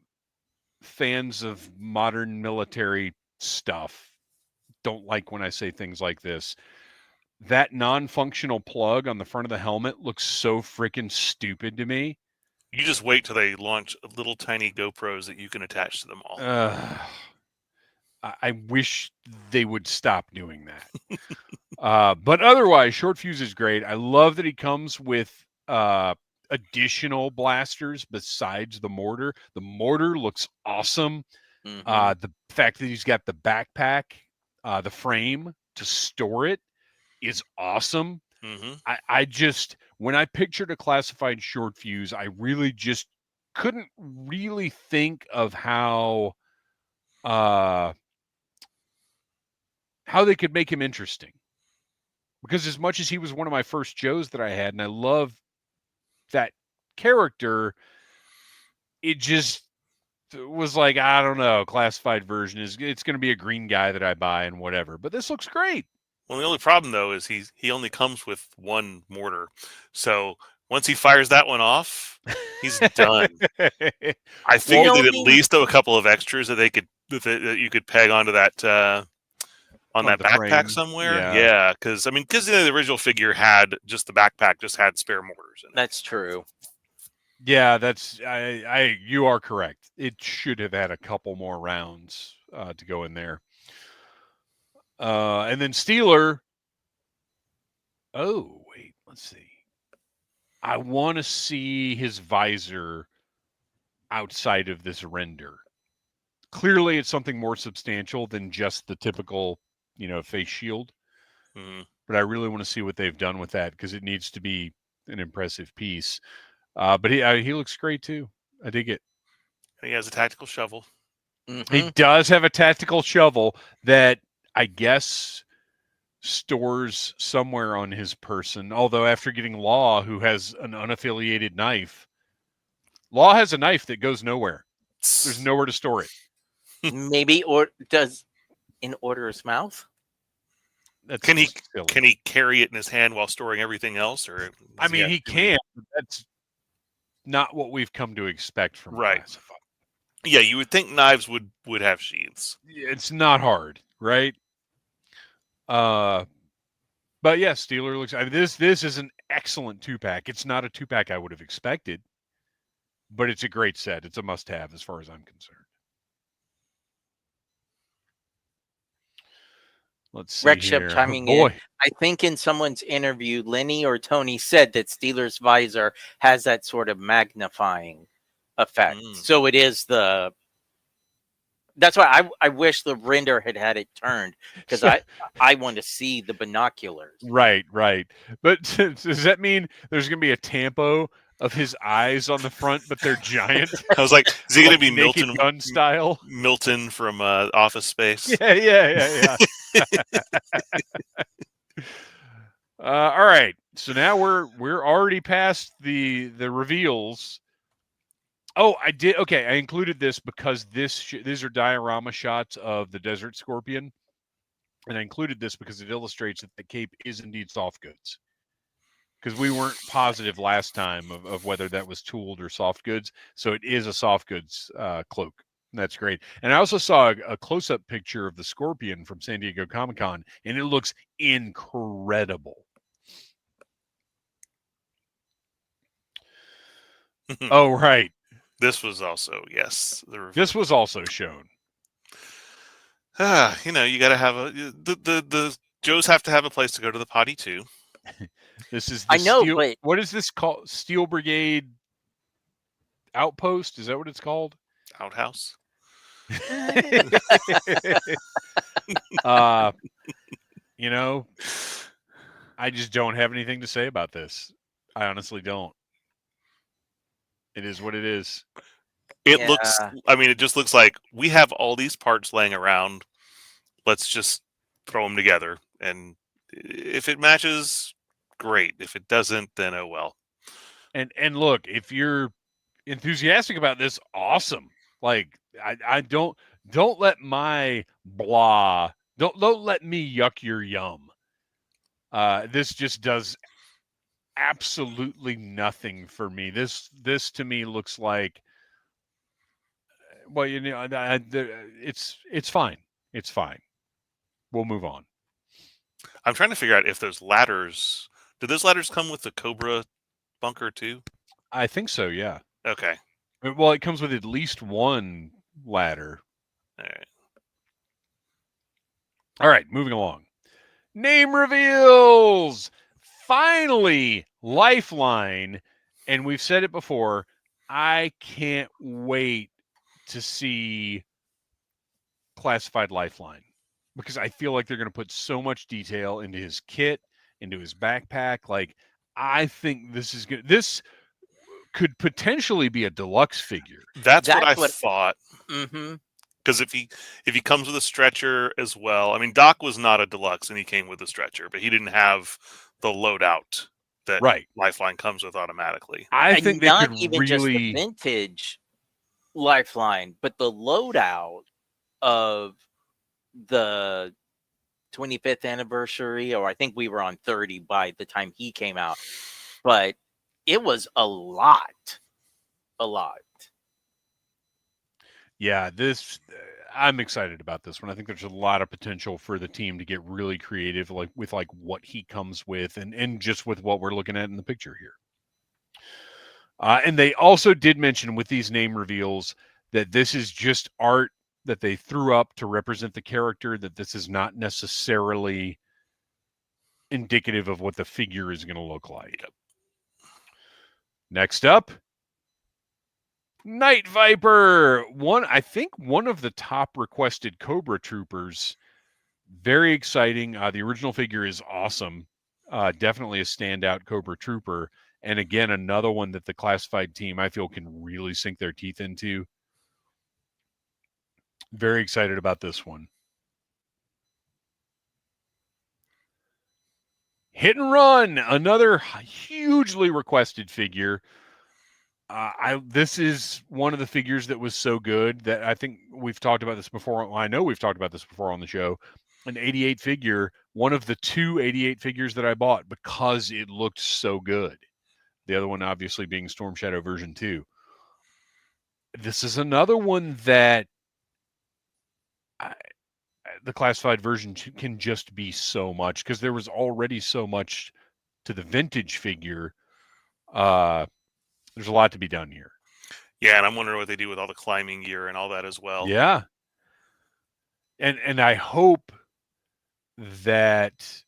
fans of modern military stuff don't like when I say things like this. That non-functional plug on the front of the helmet looks so freaking stupid to me. You just wait till they launch little tiny GoPros that you can attach to them all. I wish they would stop doing that. But otherwise, Short Fuse is great. I love that he comes with additional blasters besides the mortar. The mortar looks awesome. Mm-hmm. The fact that he's got the backpack, the frame to store it is awesome. Mm-hmm. I just, when I pictured a classified Short Fuse, I really just couldn't really think of how they could make him interesting. Because as much as he was one of my first Joes that I had, and I love that character, it just was like, I don't know, classified version it's going to be a green guy that I buy and whatever. But this looks great. Well, the only problem though is he only comes with one mortar, so once he fires that one off, he's done. I figured that at least though a couple of extras that that you could peg onto that. On that backpack frame somewhere, yeah, because the original figure had just the backpack, just had spare mortars in it. That's true. Yeah, that's you are correct. It should have had a couple more rounds to go in there. And then Steeler. Oh wait, let's see. I want to see his visor outside of this render. Clearly, it's something more substantial than just the typical, face shield. Mhm. But I really want to see what they've done with that because it needs to be an impressive piece. But he looks great too. I dig it. He has a tactical shovel. He does have a tactical shovel that I guess stores somewhere on his person. Although after getting Law, who has an unaffiliated knife, Law has a knife that goes nowhere. There's nowhere to store it. Maybe or does in Order's mouth? That's Can he just silly. can he carry it in his hand while storing everything else? Or I mean, he can. But that's not what we've come to expect from Right. Classified. Yeah, you would think knives would have sheaths. It's not hard, right? But yeah, Steeler looks. I mean, this is an excellent 2-pack. It's not a 2-pack I would have expected, but it's a great set. It's a must-have as far as I'm concerned. Let's see Rekship here. chiming Oh, in. I think in someone's interview, Lenny or Tony said that Steeler's visor has that sort of magnifying effect. So it is the. That's why I wish the render had it turned because I want to see the binoculars. Right. But does that mean there's going to be a tampo of his eyes on the front, but they're giant? I was like, is he going to be Naked Milton Gun style? Milton from Office Space? Yeah. All right. So now we're already past the reveals. Oh, I did. Okay, I included this because these are diorama shots of the Desert Scorpion, and I included this because it illustrates that the cape is indeed soft goods. Because we weren't positive last time of whether that was tooled or soft goods, so it is a soft goods cloak. That's great. And I also saw a close-up picture of the Scorpion from San Diego Comic-Con, and it looks incredible. Oh, right. This was also, yes. This was also shown. You got to have the Joes have to have a place to go to the potty too. This is but what is this called? Steel Brigade Outpost? Is that what it's called? Outhouse. I just don't have anything to say about this. I honestly don't. It is what it is. It looks, I mean, it just looks like we have all these parts laying around. Let's just throw them together. And if it matches, great. If it doesn't, then oh well. And look, if you're enthusiastic about this, awesome. Like I don't let my blah, don't let me yuck your yum. This just does absolutely nothing for me. This to me looks like, well, it's fine. It's fine. We'll move on. I'm trying to figure out if those ladders, did those ladders come with the Cobra bunker too? I think so, yeah. Okay. Well, it comes with at least one ladder. All right, moving along. Name reveals! Finally, Lifeline. And we've said it before, I can't wait to see Classified Lifeline because I feel like they're going to put so much detail into his kit, into his backpack. Like, I think this could potentially be a deluxe figure. That's what I thought. Mm-hmm. Because if he comes with a stretcher as well, I mean, Doc was not a deluxe and he came with a stretcher, but he didn't have the loadout that Lifeline comes with automatically. I think they not could even really just the vintage Lifeline, but the loadout of the 25th anniversary, or I think we were on 30 by the time he came out, but it was a lot. Yeah, I'm excited about this one. I think there's a lot of potential for the team to get really creative, with what he comes with, and just with what we're looking at in the picture here. And they also did mention with these name reveals that this is just art that they threw up to represent the character, that this is not necessarily indicative of what the figure is going to look like. Next up, Night Viper. I think one of the top requested Cobra Troopers. Very exciting. The original figure is awesome. Definitely a standout Cobra Trooper. And again, another one that the classified team, I feel, can really sink their teeth into. Very excited about this one. Hit and Run, another hugely requested figure. This is one of the figures that was so good that I think we've talked about this before. Well, I know we've talked about this before on the show. An 88 figure, one of the 2 88 figures that I bought because it looked so good. The other one obviously being Storm Shadow version 2. This is another one that the classified version can just be so much because there was already so much to the vintage figure. There's a lot to be done here. Yeah, and I'm wondering what they do with all the climbing gear and all that as well. Yeah. And I hope that...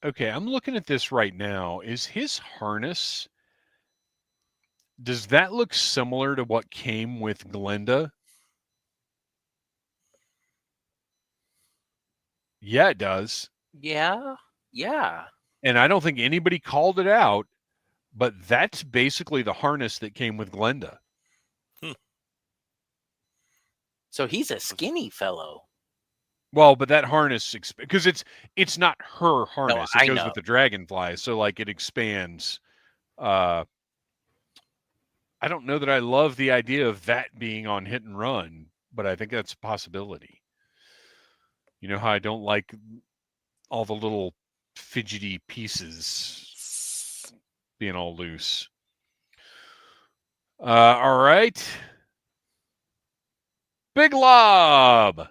Okay, I'm looking at this right now. Is his harness... Does that look similar to what came with Glenda? Yeah, it does. Yeah. And I don't think anybody called it out, but that's basically the harness that came with Glenda. So he's a skinny fellow. Well, but that harness, because it's not her harness. No, it goes know. with the dragonfly, so like it expands. I don't know that I love the idea of that being on Hit and Run, but I think that's a possibility. You know how I don't like all the little fidgety pieces being all loose. All right. Big Lob.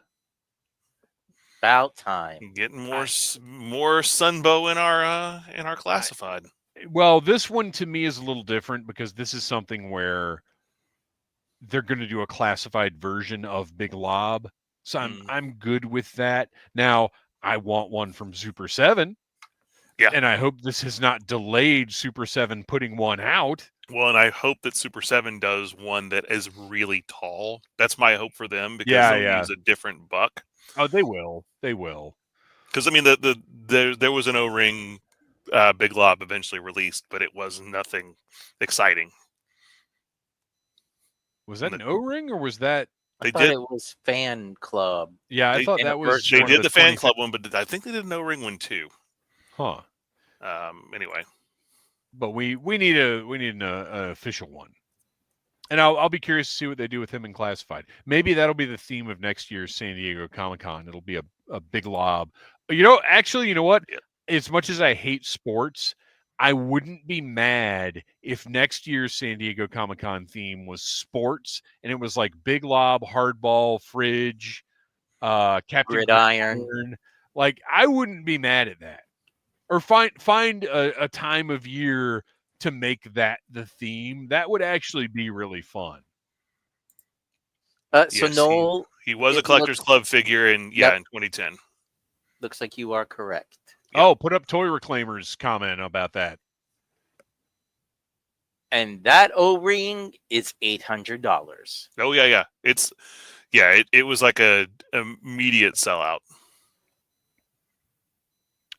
About time. Getting more Sunbow in our classified. Well, this one to me is a little different because this is something where they're going to do a classified version of Big Lob. So I'm good with that. Now, I want one from Super 7. Yeah. And I hope this has not delayed Super 7 putting one out. Well, and I hope that Super 7 does one that is really tall. That's my hope for them because they'll use a different buck. Oh, they will. They will. Because, I mean, there was an O-ring Big Lob eventually released, but it was nothing exciting. Was that an O-ring or was that... I thought it was Fan Club. Yeah, I thought that was... They did the Fan Club one, but I think they did an O-ring one too. Huh. Anyway. But we need an official one. And I'll be curious to see what they do with him in classified. Maybe that'll be the theme of next year's San Diego Comic-Con. It'll be a Big Lob. You know what? Yeah. As much as I hate sports, I wouldn't be mad if next year's San Diego Comic-Con theme was sports and it was like Big Lob, Hardball, Fridge, Captain Gridiron. Like, I wouldn't be mad at that. Or find a time of year to make that the theme. That would actually be really fun. So Noel, he was a Collectors Club figure in 2010. Looks like you are correct. Yep. Oh, put up Toy Reclaimers comment about that. And that O-ring is $800. Oh yeah. It was like a immediate sellout.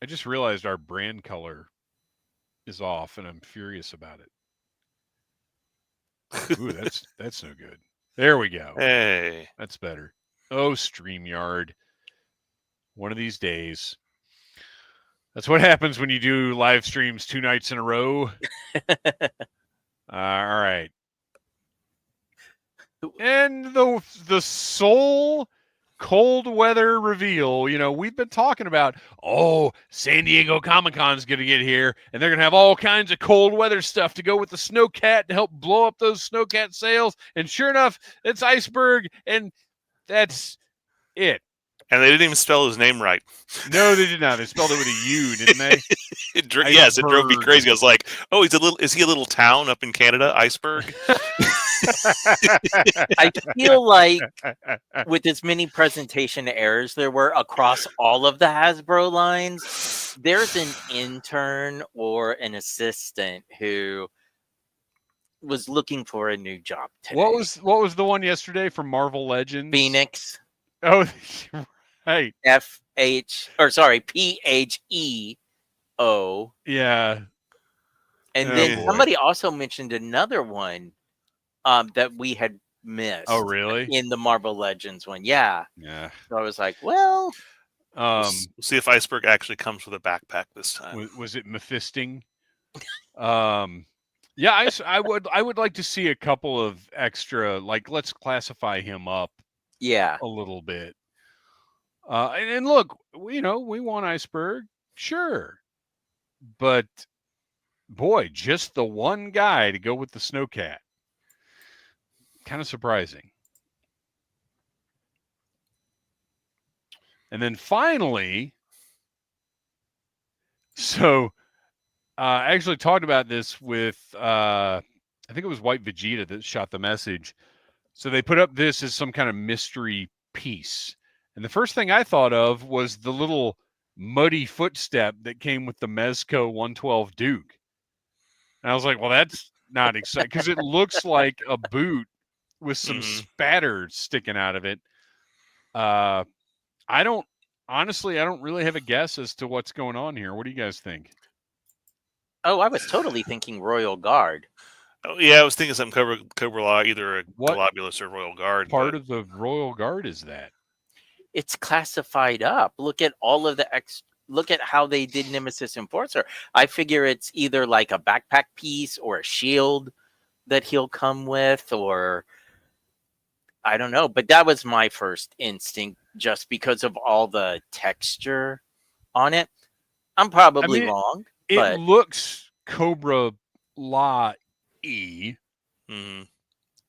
I just realized our brand color is off, and I'm furious about it. Ooh, that's no good. There we go. Hey, that's better. Oh, StreamYard. One of these days. That's what happens when you do live streams 2 nights in a row. All right. And the Soul cold weather reveal. You know, we've been talking about, San Diego Comic-Con's going to get here, and they're going to have all kinds of cold weather stuff to go with the Snowcat to help blow up those Snowcat sales. And sure enough, it's Iceberg, and that's it. And they didn't even spell his name right. No, they did not. They spelled it with a U, didn't they? It drove me crazy. I was like, is he a little town up in Canada, Iceberg? I feel like with as many presentation errors there were across all of the Hasbro lines, there's an intern or an assistant who was looking for a new job today. What was the one yesterday from Marvel Legends? Phoenix. Oh, right. PHEO. Yeah. And Oh, then boy. somebody also mentioned another one that we had missed. Oh, really? In the Marvel Legends one. Yeah. Yeah. So I was like, well, We'll see if Iceberg actually comes with a backpack this time. Was it Mephisting? Yeah, I would like to see a couple of extra, like, let's classify him up yeah. a little bit. And look, we want Iceberg, sure, but boy, just the one guy to go with the Snowcat, kind of surprising. And then finally, so I actually talked about this with I think it was White Vegeta that shot the message. So they put up this as some kind of mystery piece. And the first thing I thought of was the little muddy footstep that came with the Mezco 112 Duke. And I was like, well, that's not exciting because it looks like a boot with some spatter sticking out of it. I don't really have a guess as to what's going on here. What do you guys think? Oh, I was totally thinking Royal Guard. Oh, yeah, I was thinking something Cobra Law, either a Globulus or Royal Guard. Part of the Royal Guard is that? It's classified up. Look at all of the look at how they did Nemesis Enforcer. I figure it's either like a backpack piece or a shield that he'll come with, or I don't know. But that was my first instinct just because of all the texture on it. I'm probably wrong. It looks Cobra Law-y. Mm-hmm.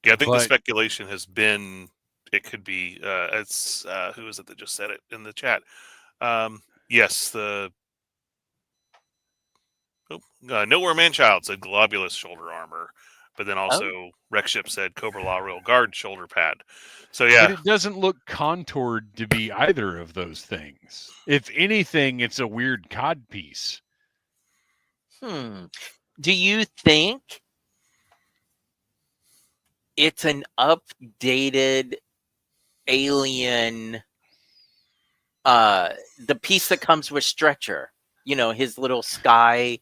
Yeah, I think the speculation has been it could be it's who is it that just said it in the chat? Yes, the Nowhere Manchild said Globulus shoulder armor, but then also Rekship said Cobra Law Royal Guard shoulder pad. So yeah, but it doesn't look contoured to be either of those things. If anything, it's a weird cod piece. Do you think it's an updated alien, the piece that comes with Stretcher, his little sky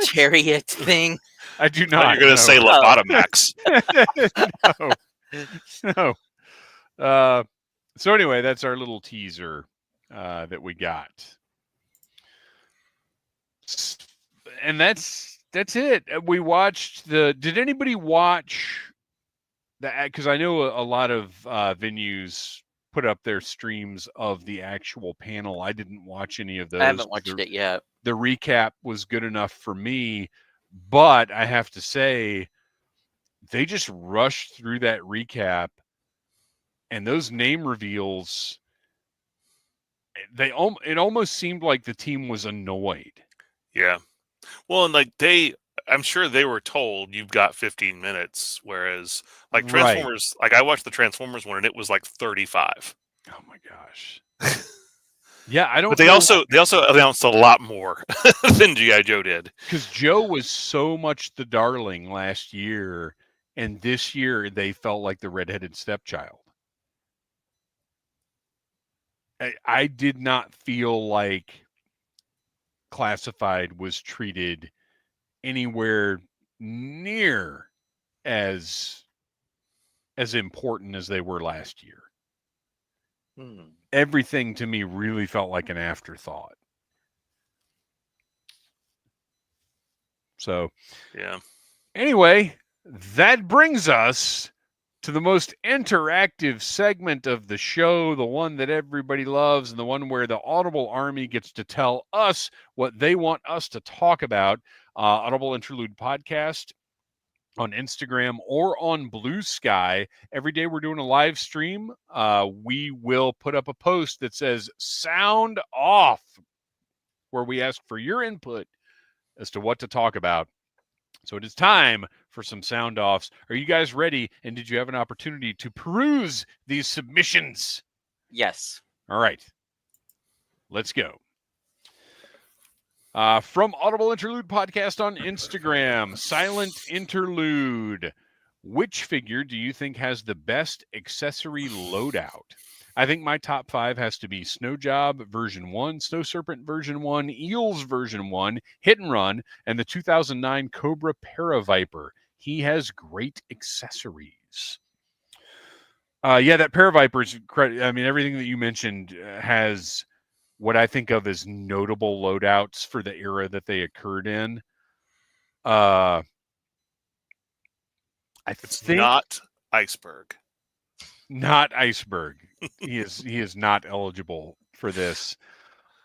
chariot thing? I do not. You're going to say Lobotomax. No. So anyway, that's our little teaser that we got. And that's it. We watched did anybody watch that? Because I know a lot of venues put up their streams of the actual panel. I didn't watch any of those. I haven't watched it yet. The recap was good enough for me, but I have to say, they just rushed through that recap, and those name reveals, it almost seemed like the team was annoyed. Yeah. Well, and I'm sure they were told you've got 15 minutes, whereas like Transformers, like I watched the Transformers one and it was like 35. Oh my gosh. Yeah, I don't. But they also announced a lot more than G.I. Joe did. Because Joe was so much the darling last year, and this year they felt like the redheaded stepchild. I did not feel like Classified was treated anywhere near as important as they were last year. Everything to me really felt like an afterthought. So, yeah. Anyway, that brings us to the most interactive segment of the show, the one that everybody loves, and the one where the Audible Army gets to tell us what they want us to talk about. Audible Interlude Podcast on Instagram or on Blue Sky. Every day we're doing a live stream. We will put up a post that says Sound Off, where we ask for your input as to what to talk about. So it is time for some sound offs. Are you guys ready? And did you have an opportunity to peruse these submissions? Yes. All right. Let's go. From Audible Interlude Podcast on Instagram, Silent Interlude. Which figure do you think has the best accessory loadout? I think my top 5 has to be Snow Job version 1, Snow Serpent version 1, Eels version 1, Hit and Run, and the 2009 Cobra Paraviper. He has great accessories. Yeah, that Paraviper's credit. I mean, everything that you mentioned has what I think of as notable loadouts for the era that they occurred in. It's not Iceberg. Not Iceberg. He is not eligible for this.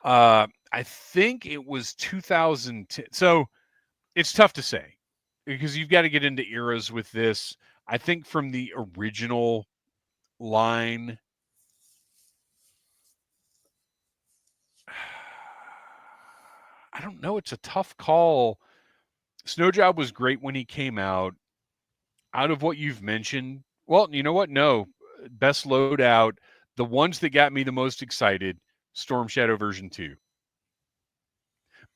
I think it was 2010. So it's tough to say because you've got to get into eras with this. I think from the original line, I don't know. It's a tough call. Snow Job was great when he came out. Out of what you've mentioned, well, you know what? No, best loadout. The ones that got me the most excited, Storm Shadow version 2.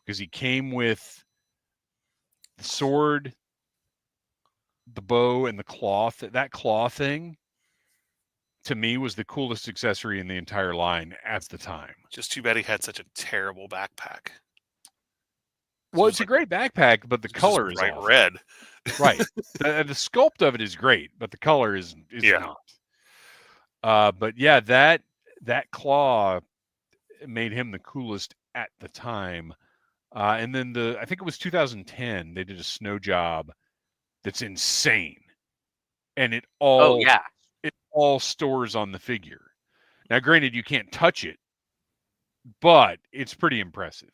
Because he came with the sword, the bow, and the cloth. That claw thing, to me, was the coolest accessory in the entire line at the time. Just too bad he had such a terrible backpack. Well, it's a great backpack, but the color is bright off. red. Right. The sculpt of it is great, but the color is not. But yeah, that claw made him the coolest at the time. And then I think it was 2010, they did a Snow Job that's insane. And it all stores on the figure. Now, granted, you can't touch it, but it's pretty impressive.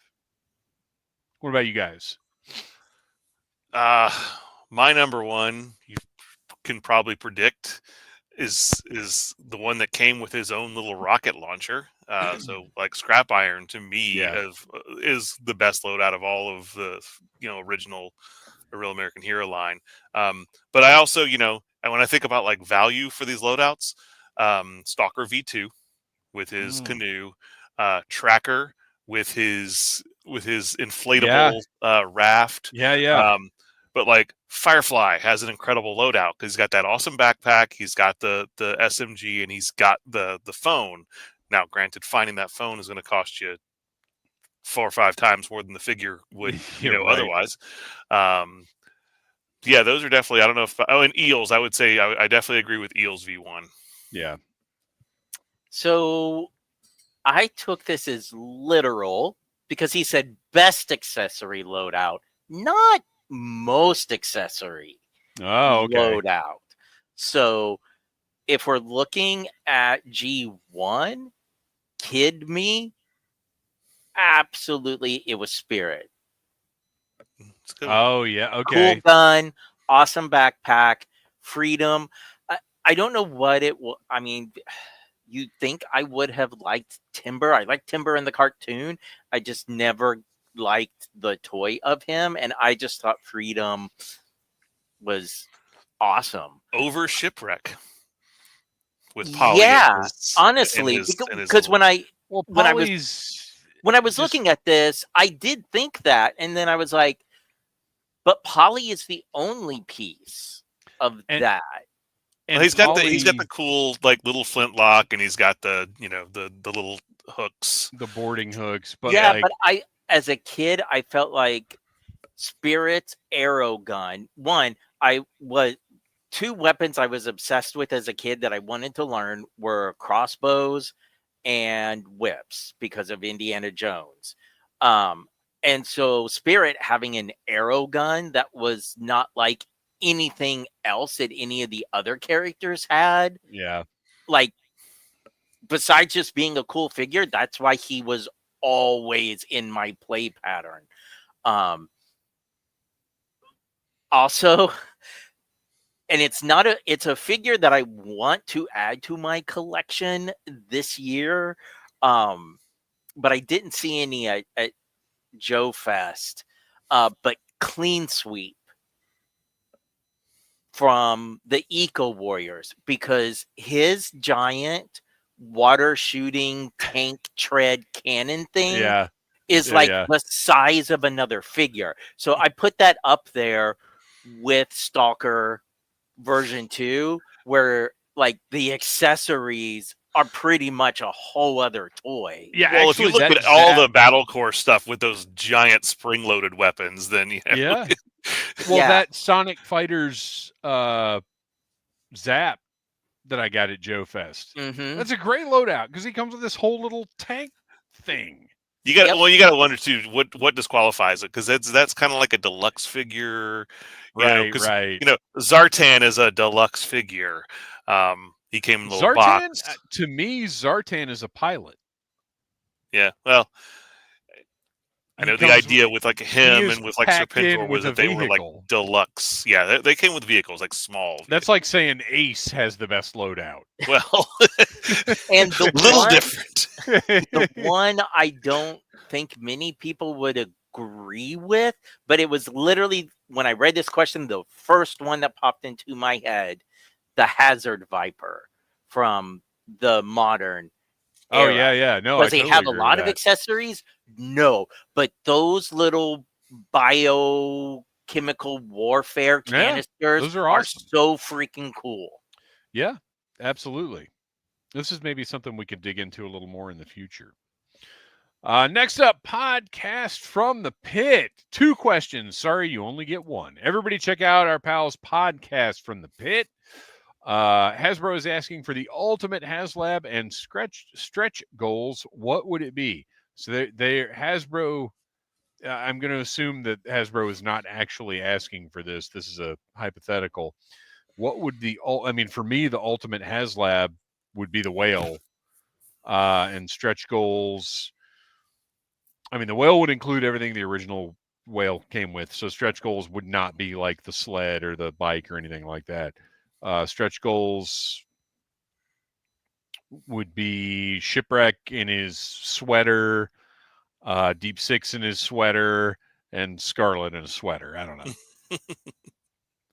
What about you guys? My number one, you can probably predict, is the one that came with his own little rocket launcher. So like Scrap Iron to me is the best loadout of all of the original Real American Hero line. But I also and when I think about like value for these loadouts, Stalker V2 with his canoe, Tracker with his inflatable raft. But like Firefly has an incredible loadout because he's got that awesome backpack, he's got the SMG, and he's got the phone. Now, granted, finding that phone is going to cost you 4 or 5 times more than the figure would, otherwise. Yeah, those are definitely. I don't know if. Oh, and Eels, I would say I definitely agree with Eels V1. Yeah. So I took this as literal because he said best accessory loadout, not most accessory loadout. So if we're looking at G1, kid me, absolutely it was Spirit. Oh yeah, okay. Cool gun, awesome backpack, freedom. I don't know what it will. I mean, you'd think I would have liked Timber. I liked Timber in the cartoon. I just never liked the toy of him, and I just thought Freedom was awesome. Over Shipwreck with Polly. Yeah, honestly, because when I was looking at this, I did think that, and then I was like, but Polly is the only piece of that. And he's got the cool like little flintlock, and he's got the the little hooks, the boarding hooks. But but I, as a kid, I felt like Spirit's arrow gun. Two weapons I was obsessed with as a kid that I wanted to learn were crossbows and whips because of Indiana Jones. And so Spirit having an arrow gun that was not like anything else that any of the other characters had. Yeah. Like, besides just being a cool figure, that's why he was always in my play pattern. Also, and it's a figure that I want to add to my collection this year. But I didn't see any at Joe Fest. But Clean Sweep. from the Eco Warriors, because his giant water shooting tank tread cannon thing Yeah. is Yeah, like yeah. the size of another figure. So I put that up there with Stalker version 2, where like the accessories are pretty much a whole other toy. Yeah, Well, if you actually, look at all the Battle Core stuff with those giant spring-loaded weapons, then Yeah. Well, Yeah. that Sonic Fighters Zap that I got at Joe Fest. Mm-hmm. That's a great loadout because he comes with this whole little tank thing. you got Yep. well, you got to wonder too what disqualifies it, because that's kind of like a deluxe figure, Right, because right. Zartan is a deluxe figure. He came in a little Zartan, box. to me, Zartan is a pilot. Yeah, well, I know the idea with like him and with like Serpentor was that they were like deluxe. Yeah, they came with vehicles, like small vehicles. That's like saying Ace has the best loadout. Well, and the little one, different. The one I don't think many people would agree with, but it was literally, when I read this question, the first one that popped into my head, the Hazard Viper from the modern Oh, era. yeah. No, Does he have a lot of accessories? No, but those little biochemical warfare canisters those are awesome. so freaking cool. Yeah, absolutely. This is maybe something we could dig into a little more in the future. Next up, podcast from the pit. 2 questions. Sorry, you only get one. Everybody check out our pals' podcast from the pit. Hasbro is asking for the ultimate HasLab and stretch goals. What would it be? So they Hasbro. I'm going to assume that Hasbro is not actually asking for this. This is a hypothetical. What would for me, the ultimate HasLab would be the whale, and stretch goals. I mean, the whale would include everything the original whale came with. So stretch goals would not be like the sled or the bike or anything like that. Stretch goals would be Shipwreck in his sweater, Deep Six in his sweater, and Scarlet in a sweater. I don't know.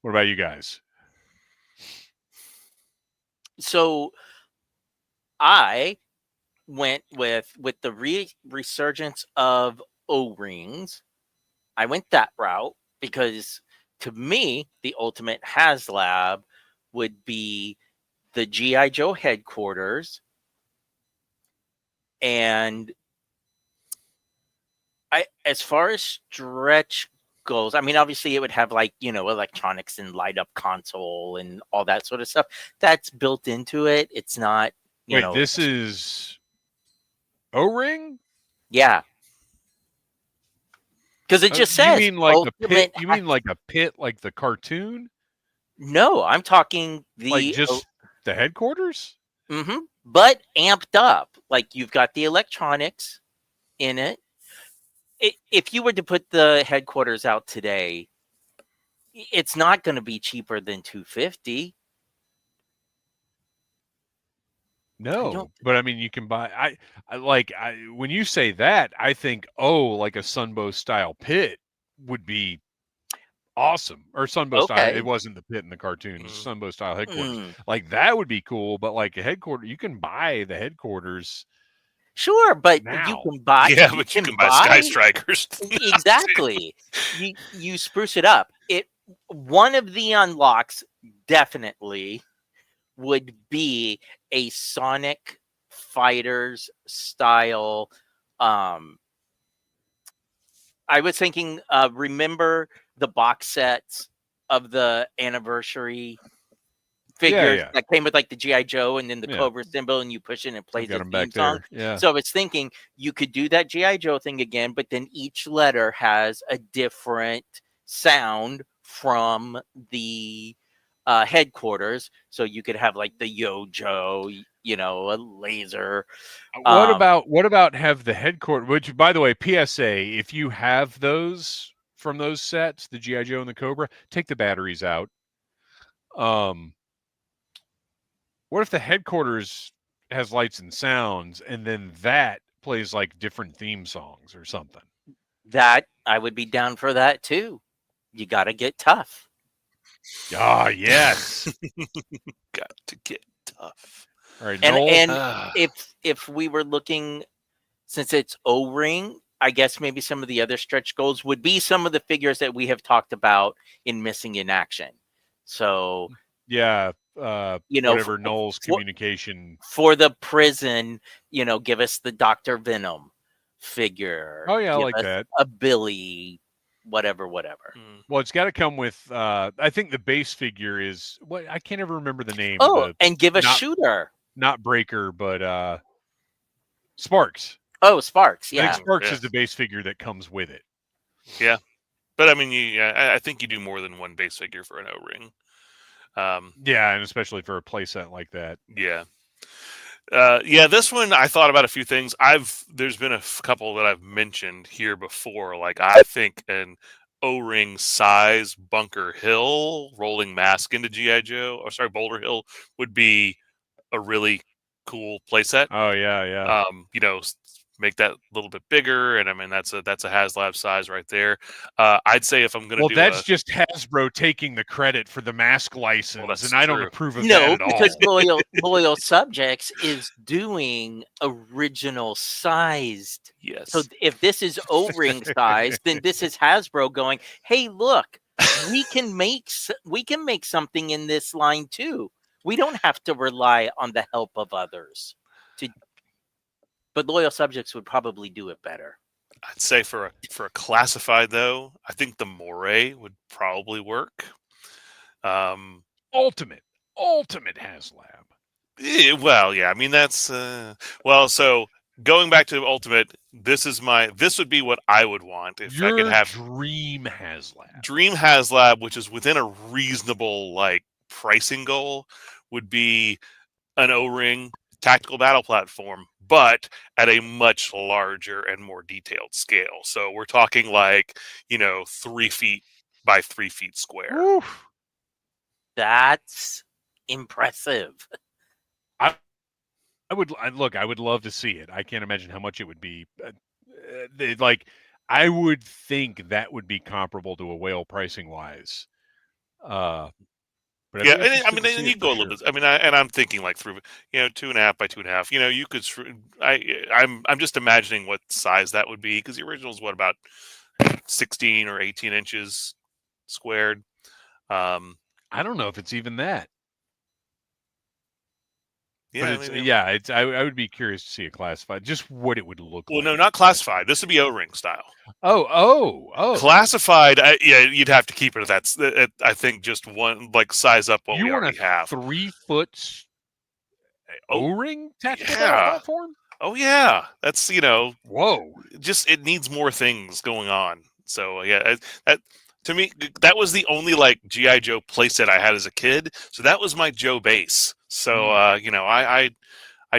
What about you guys? So I went with the resurgence of O-rings. I went that route because, to me, the ultimate HasLab would be the G.I. Joe headquarters, and as far as stretch goes, I mean, obviously it would have like, electronics and light up console and all that sort of stuff that's built into it. It's not, this is O-ring? Yeah. Because it just says, you mean like the pit? You mean like a pit, like the cartoon? No, I'm talking like just the headquarters. Mm-hmm. But amped up, like you've got the electronics in it. If you were to put the headquarters out today, it's not going to be cheaper than $250. No, but I mean, you can buy. When you say that, I think, like a Sunbow style pit would be awesome, or Sunbow style. It wasn't the pit in the cartoon; it's Sunbow style headquarters. Like that would be cool. But like a headquarters, you can buy the headquarters. Sure, but now. you can buy. Yeah, but you can buy Sky Strikers. Exactly. you spruce it up. One of the unlocks definitely would be a Sonic Fighters style. I was thinking, remember the box sets of the anniversary figures that came with like the G.I. Joe and then the Cobra symbol, and you push it and it plays the theme song. Yeah. So I was thinking you could do that G.I. Joe thing again, but then each letter has a different sound from the headquarters. So you could have like the Yo Joe, a laser. What about have the headquarters? Which, by the way, PSA: if you have those from those sets, the G.I. Joe and the Cobra, take the batteries out. What if the headquarters has lights and sounds, and then that plays like different theme songs or something? That I would be down for that too. You got to get tough. Ah, yes. Got to get tough. All right, And Noel. and if we were looking, since it's O-ring, I guess maybe some of the other stretch goals would be some of the figures that we have talked about in Missing in Action. So Yeah, whatever Noel's communication. For the prison, give us the Dr. Venom figure. Oh, yeah, I give like us that. A Billy, whatever. Well, it's got to come with. I think the base figure is what I can't ever remember the name. Oh, and give us Shooter, not Breaker, but Sparks. Oh, Sparks. I Yeah, think Sparks is the base figure that comes with it. Yeah, but I mean, I think you do more than one base figure for an O-ring. Yeah, and especially for a playset like that. Yeah. This one I thought about a few things. There's been a couple that I've mentioned here before. Like I think an O-ring size Bunker Hill rolling mask into G.I. Joe, Boulder Hill would be a really cool playset. Oh yeah. Make that a little bit bigger, and I mean that's a HasLab size right there. I'd say if I'm gonna that's just Hasbro taking the credit for the mask license, and I don't approve of that at all. No, because Loyal Subjects is doing original sized. Yes. So if this is O-ring size, then this is Hasbro going, "Hey, look, we can make something in this line too. We don't have to rely on the help of others." But Loyal Subjects would probably do it better. I'd say for a classified though, I think the Moray would probably work. Ultimate HasLab. Well, yeah. I mean that's So going back to Ultimate, this would be what I would want if I could have Dream HasLab. Dream HasLab, which is within a reasonable pricing goal, would be an O-ring tactical battle platform, but at a much larger and more detailed scale. So we're talking 3 feet by 3 feet square. Oof. That's impressive. I would love to see it. I can't imagine how much it would be. I would think that would be comparable to a whale pricing wise. But I mean, and you go a little bit. I mean, I'm thinking through 2.5 by 2.5. You could. I'm just imagining what size that would be, because the original is about 16 or 18 inches squared. I don't know if it's even that. Yeah, but I would be curious to see it classified, just what it would look like. Well, no, not classified. This would be O-ring style. Oh. Classified, you'd have to keep it at that. I think just one, size up what we already have. 3 foot O-ring tactical platform? Oh, yeah. That's, Whoa. Just, it needs more things going on. So, yeah, that to me, that was the only G.I. Joe playset I had as a kid. So that was my Joe base. So, I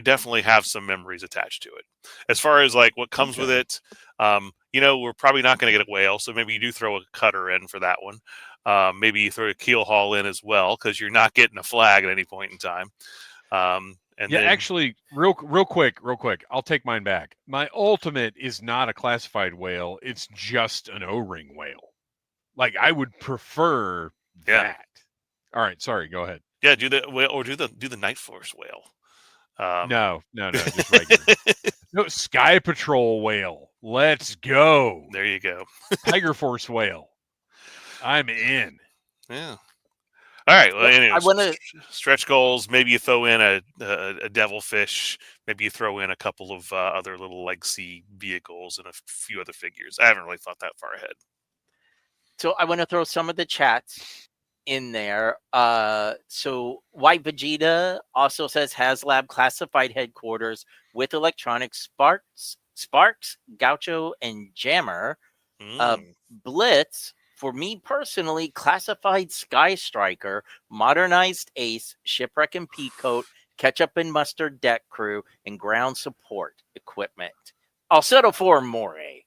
definitely have some memories attached to it. As far as what comes with it, we're probably not going to get a whale. So maybe you do throw a cutter in for that one. Maybe you throw a keel haul in as well, because you're not getting a flag at any point in time. Actually, real quick, I'll take mine back. My Ultimate is not a classified whale. It's just an O-ring whale. I would prefer that. All right, sorry, go ahead. Yeah, do the whale, or do the Night Force whale. No, just regular. No, Sky Patrol whale. Let's go. There you go. Tiger Force whale. I'm in. Yeah. All right. Well, anyways, I want to stretch goals. Maybe you throw in a devilfish. Maybe you throw in a couple of other little legacy vehicles and a few other figures. I haven't really thought that far ahead. So I want to throw some of the chats in there. So White Vegeta also says HasLab classified headquarters with electronics, Sparks, Gaucho, and Jammer. Blitz, for me personally, classified Sky Striker, modernized Ace, Shipwreck and Peacoat, Ketchup and Mustard deck crew, and ground support equipment. I'll settle for Moray.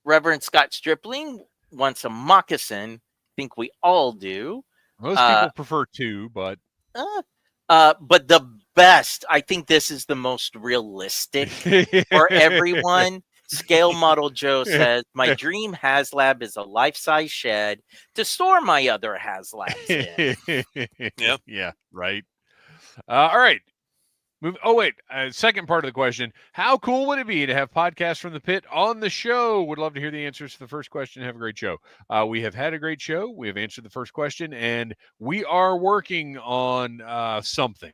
Reverend Scott Stripling wants a moccasin. I think we all do. Most people prefer 2, but the best, I think this is the most realistic for everyone. Scale Model Joe says, my dream HasLab is a life-size shed to store my other HasLabs in. Yeah. Yeah, right. All right. Oh, wait. Second part of the question. How cool would it be to have podcasts from the pit on the show? Would love to hear the answers to the first question. Have a great show. We have had a great show. We have answered the first question, and we are working on something.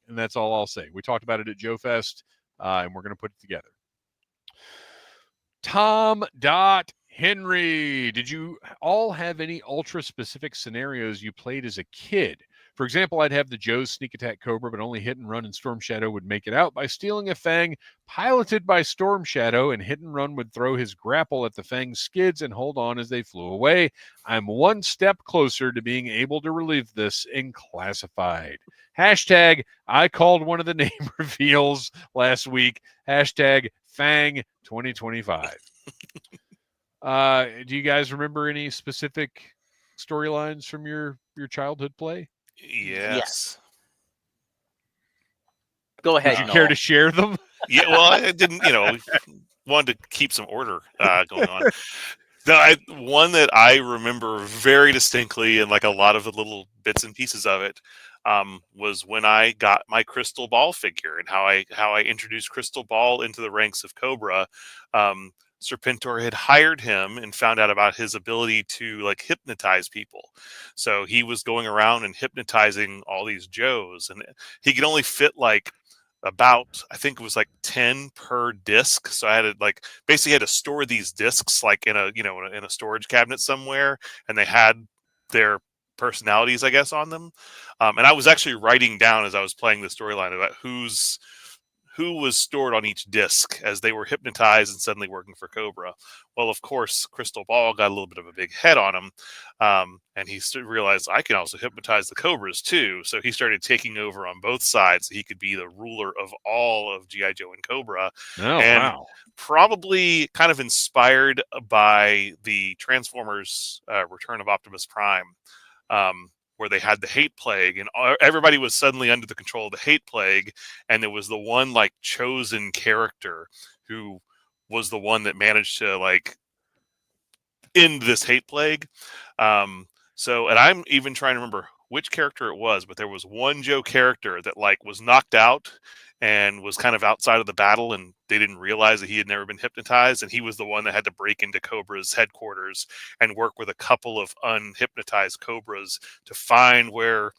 And that's all I'll say. We talked about it at Joe Fest, and we're going to put it together. Tom Henry, did you all have any ultra-specific scenarios you played as a kid? For example, I'd have the Joe's Sneak Attack Cobra, but only Hit and Run and Storm Shadow would make it out by stealing a Fang piloted by Storm Shadow, and Hit and Run would throw his grapple at the Fang's skids and hold on as they flew away. I'm one step closer to being able to relive this in Classified. Hashtag, I called one of the name reveals last week. Hashtag Fang 2025. Do you guys remember any specific storylines from your childhood play? Yes. Go ahead. Would you care to share them? Yeah, well, I didn't, wanted to keep some order going on. One that I remember very distinctly, and like a lot of the little bits and pieces of it, was when I got my Crystal Ball figure, and how I introduced Crystal Ball into the ranks of Cobra. Serpentor had hired him and found out about his ability to like hypnotize people. So he was going around and hypnotizing all these Joes, and he could only fit like about, I think it was like 10 per disc. So I had to basically had to store these discs like in a storage cabinet somewhere, and they had their personalities, I guess, on them. And I was actually writing down as I was playing the storyline about who was stored on each disc as they were hypnotized and suddenly working for Cobra. Well, of course, Crystal Ball got a little bit of a big head on him, and he realized I can also hypnotize the Cobras too. So he started taking over on both sides so he could be the ruler of all of G.I. Joe and Cobra. Wow. Probably kind of inspired by the Transformers Return of Optimus Prime, where they had the hate plague, and everybody was suddenly under the control of the hate plague. And there was the one chosen character who was the one that managed to end this hate plague. And I'm even trying to remember which character it was, but there was one Joe character that was knocked out and was kind of outside of the battle, and they didn't realize that he had never been hypnotized. And he was the one that had to break into Cobra's headquarters and work with a couple of unhypnotized Cobras to find where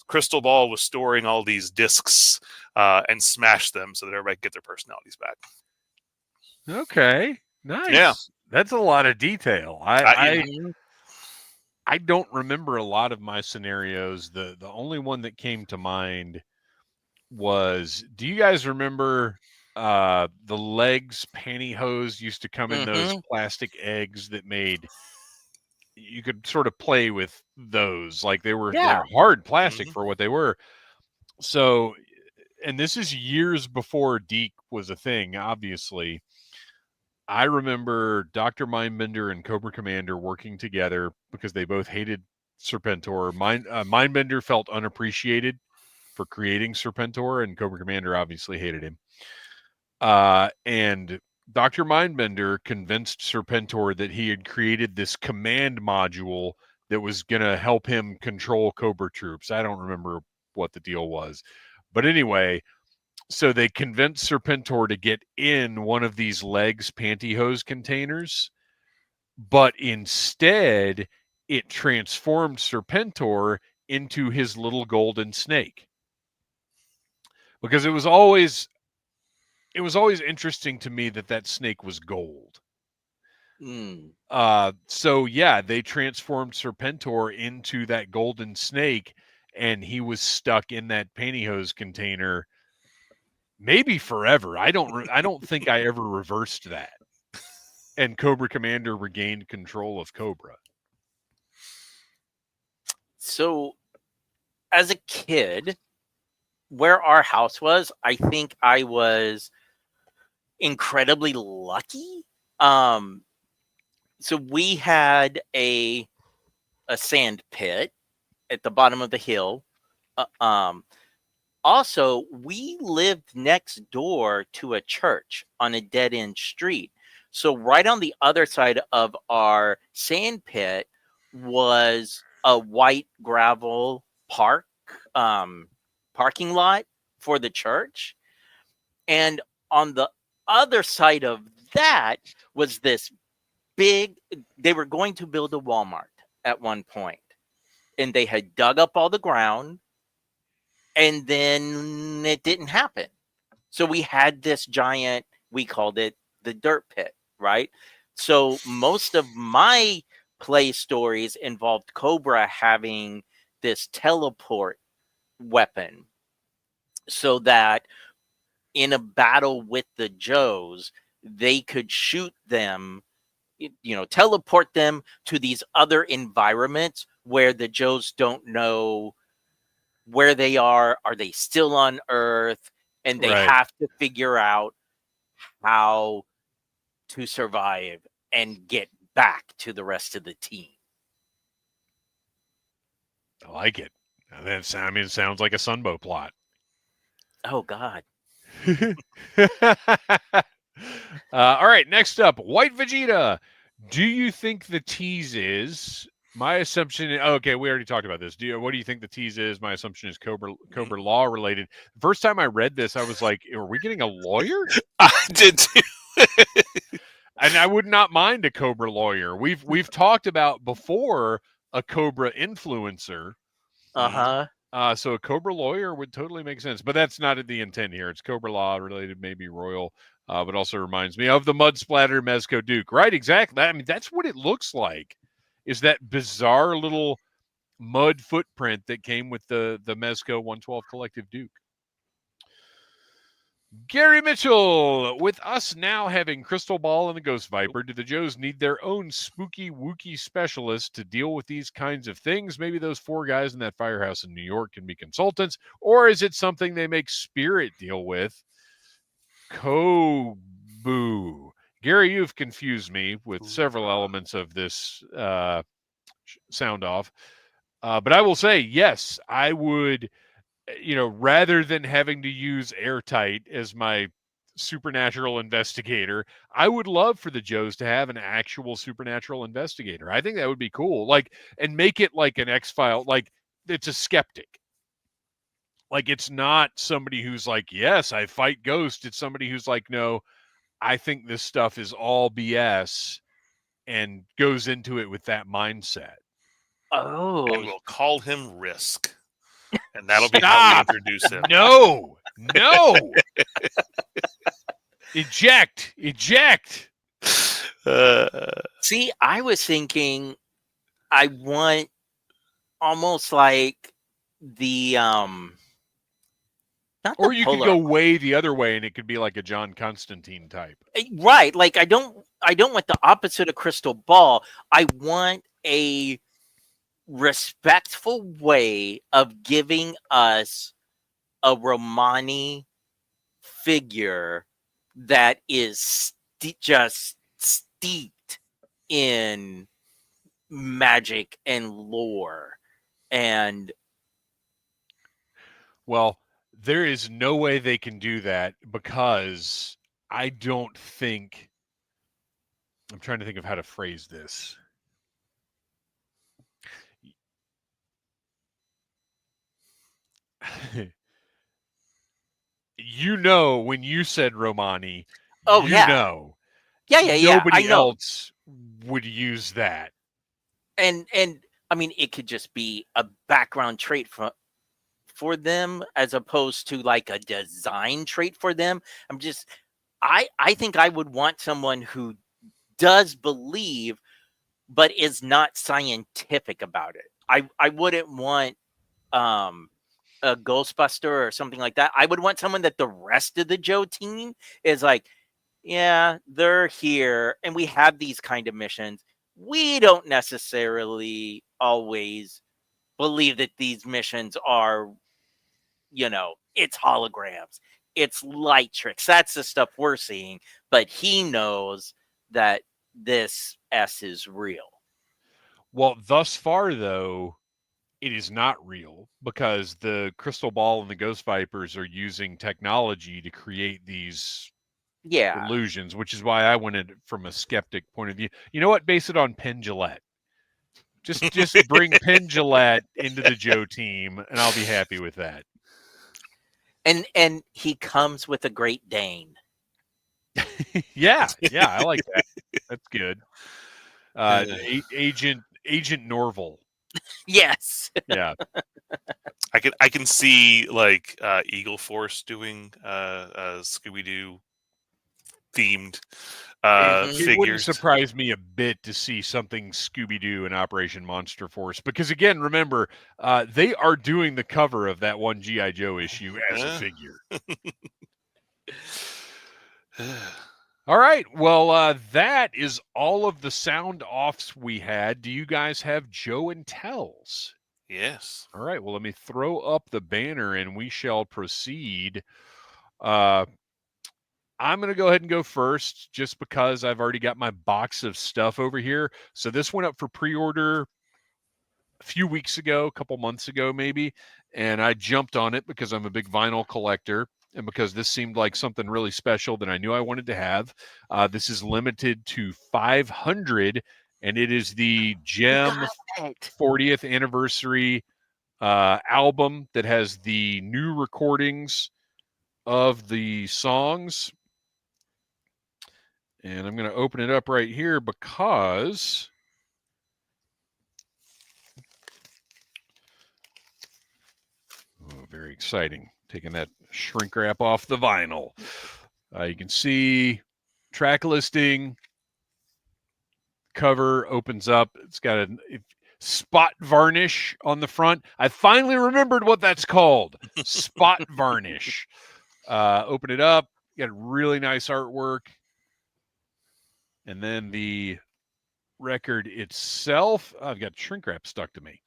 Crystal Ball was storing all these discs and smash them so that everybody could get their personalities back. Okay. Nice. Yeah. That's a lot of detail. I don't remember a lot of my scenarios. The only one that came to mind was, do you guys remember the legs pantyhose used to come in those plastic eggs that you could sort of play with those, they were hard plastic for what they were. So, and this is years before Deke was a thing, obviously. I remember Dr. Mindbender and Cobra Commander working together because they both hated Serpentor. Mindbender felt unappreciated for creating Serpentor, and Cobra Commander obviously hated him. And Dr. Mindbender convinced Serpentor that he had created this command module that was going to help him control Cobra troops. I don't remember what the deal was. But anyway, so they convinced Serpentor to get in one of these legs pantyhose containers, but instead it transformed Serpentor into his little golden snake. Because it was always interesting to me that snake was gold. So yeah, they transformed Serpentor into that golden snake, and he was stuck in that pantyhose container maybe forever. I don't think I ever reversed that. And Cobra Commander regained control of Cobra. So as a kid, where our house was, I think I was incredibly lucky. So we had a sand pit at the bottom of the hill. Also, we lived next door to a church on a dead end street. So, right on the other side of our sand pit was a white gravel parking lot for the church. And on the other side of that was this big, they were going to build a Walmart at one point, and they had dug up all the ground, and then it didn't happen. So we had this giant, we called it the dirt pit, right? So most of my play stories involved Cobra having this teleport weapon so that in a battle with the Joes, they could shoot them, teleport them to these other environments where the Joes don't know where they are. Are they still on Earth? And they Right. have to figure out how to survive and get back to the rest of the team. I like it. It sounds like a Sunbow plot. Oh, God. All right, next up, White Vegeta. Do you think the tease is? My assumption. Okay, we already talked about this. What do you think the tease is? My assumption is Cobra Law related. First time I read this, I was like, "Are we getting a lawyer?" I did too. And I would not mind a Cobra lawyer. We've talked about before a Cobra influencer. Uh-huh. So a Cobra lawyer would totally make sense, but that's not the intent here. It's Cobra Law related, maybe Royal, but also reminds me of the Mud Splatter Mezco Duke. Right, exactly. I mean, that's what it looks like, is that bizarre little mud footprint that came with the Mezco 112 Collective Duke. Gary Mitchell, with us now having Crystal Ball and the Ghost Viper, do the Joes need their own spooky wookie specialist to deal with these kinds of things? Maybe those 4 guys in that firehouse in New York can be consultants, or is it something they make Spirit deal with? Kobu. Gary, you've confused me with several elements of this sound off. But I will say, yes, I would, rather than having to use Airtight as my supernatural investigator, I would love for the Joes to have an actual supernatural investigator. I think that would be cool. And make it like an X-File, like it's a skeptic. Like, it's not somebody who's like, yes, I fight ghosts. It's somebody who's like, no, I think this stuff is all BS, and goes into it with that mindset. Oh. And we'll call him Risk. And that'll be how we introduce him. No. Eject. See, I was thinking I want almost like the not Or the you could polar, go way the other way, and it could be like a John Constantine type. right? Like I don't want the opposite of Crystal Ball. I want a respectful way of giving us a Romani figure that is just steeped in magic and lore. And well, there is no way they can do that, because I don't think, I'm trying to think of how to phrase this. When you said Romani, yeah. nobody I know. else would use that. And I mean, it could just be a background trait for them, as opposed to like a design trait for them. I think I would want someone who does believe, but is not scientific about it. I wouldn't want a Ghostbuster or something like that. I would want someone that the rest of the Joe team is like, yeah, they're here and we have these kind of missions. We don't necessarily always believe that these missions are, it's holograms, it's light tricks. That's the stuff we're seeing. But he knows that this S is real. Well, thus far, though, it is not real because the crystal ball and the ghost vipers are using technology to create these illusions, which is why I went in from a skeptic point of view. You know what? Base it on Penn Jillette. Just bring Penn Jillette into the Joe team, and I'll be happy with that. And he comes with a Great Dane. yeah, I like that. That's good. Agent Norval. Yes. Yeah. I can see like Eagle Force doing Scooby-Doo themed It wouldn't figures. surprise me a bit to see something Scooby-Doo in Operation Monster Force, because again, remember, they are doing the cover of that one G.I. Joe issue as a figure. All right. Well, that is all of the sound offs we had. Do you guys have Joe and Tells? Yes. All right. Well, let me throw up the banner and we shall proceed. I'm going to go ahead and go first just because I've already got my box of stuff over here. So this went up for pre-order a few weeks ago, a couple months ago maybe, and I jumped on it because I'm a big vinyl collector and because this seemed like something really special that I knew I wanted to have. This is limited to 500, and it is the Gem 40th anniversary album that has the new recordings of the songs. And I'm going to open it up right here because very exciting. Taking that shrink wrap off the vinyl. You can see track listing. Cover opens up. It's got a spot varnish on the front. I finally remembered what that's called. Spot varnish. Open it up. You got really nice artwork. And then the record itself, I've got shrink wrap stuck to me.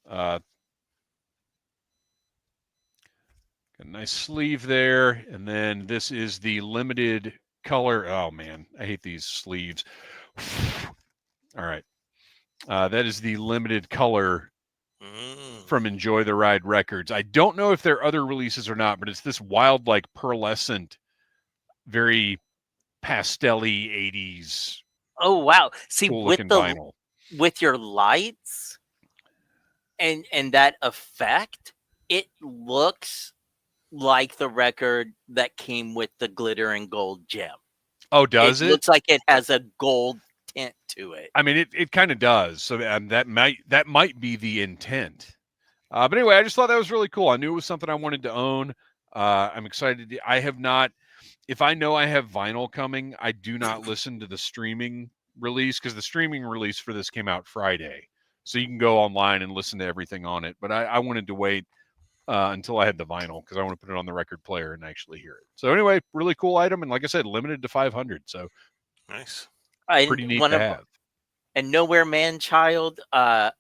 A nice sleeve there. And then this is the limited color. Oh, man, I hate these sleeves. All right. That is the limited color from Enjoy the Ride Records. I don't know if there are other releases or not, but it's this wild, like pearlescent, very pastel-y 80s. Oh wow! See, cool with looking the vinyl. With your lights and that effect, it looks like the record that came with the glitter and gold gem. Oh, does it? It looks like it has a gold tint to it. I mean, it kind of does. So that might be the intent. But anyway, I just thought that was really cool. I knew it was something I wanted to own. I'm excited. I have not. If I know I have vinyl coming, I do not listen to the streaming release because the streaming release for this came out Friday. So you can go online and listen to everything on it. But I wanted to wait until I had the vinyl because I want to put it on the record player and actually hear it. So anyway, really cool item. And like I said, limited to 500. So nice. Pretty neat to have. And Nowhere Man Child,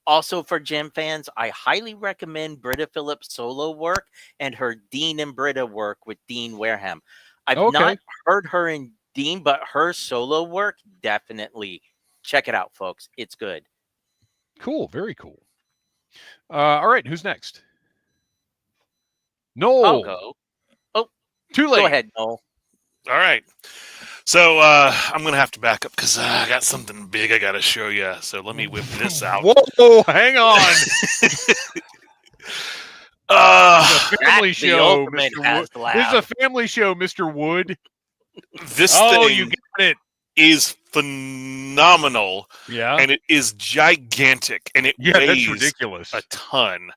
also for Gem fans, I highly recommend Britta Phillips' solo work and her Dean and Britta work with Dean Wareham. I've not heard her in Dean, but her solo work, definitely check it out, folks. It's good. Cool. Very cool. All right. Who's next? Noel. I'll go. Oh, too late. Go ahead, Noel. All right. So I'm going to have to back up because I got something big I got to show you. So let me whip this out. Whoa, hang on. Family show, Mr. Wood. This is a family show, Mr. Wood. This thing you got it. Is phenomenal. Yeah. And it is gigantic. And it weighs that's ridiculous. A ton.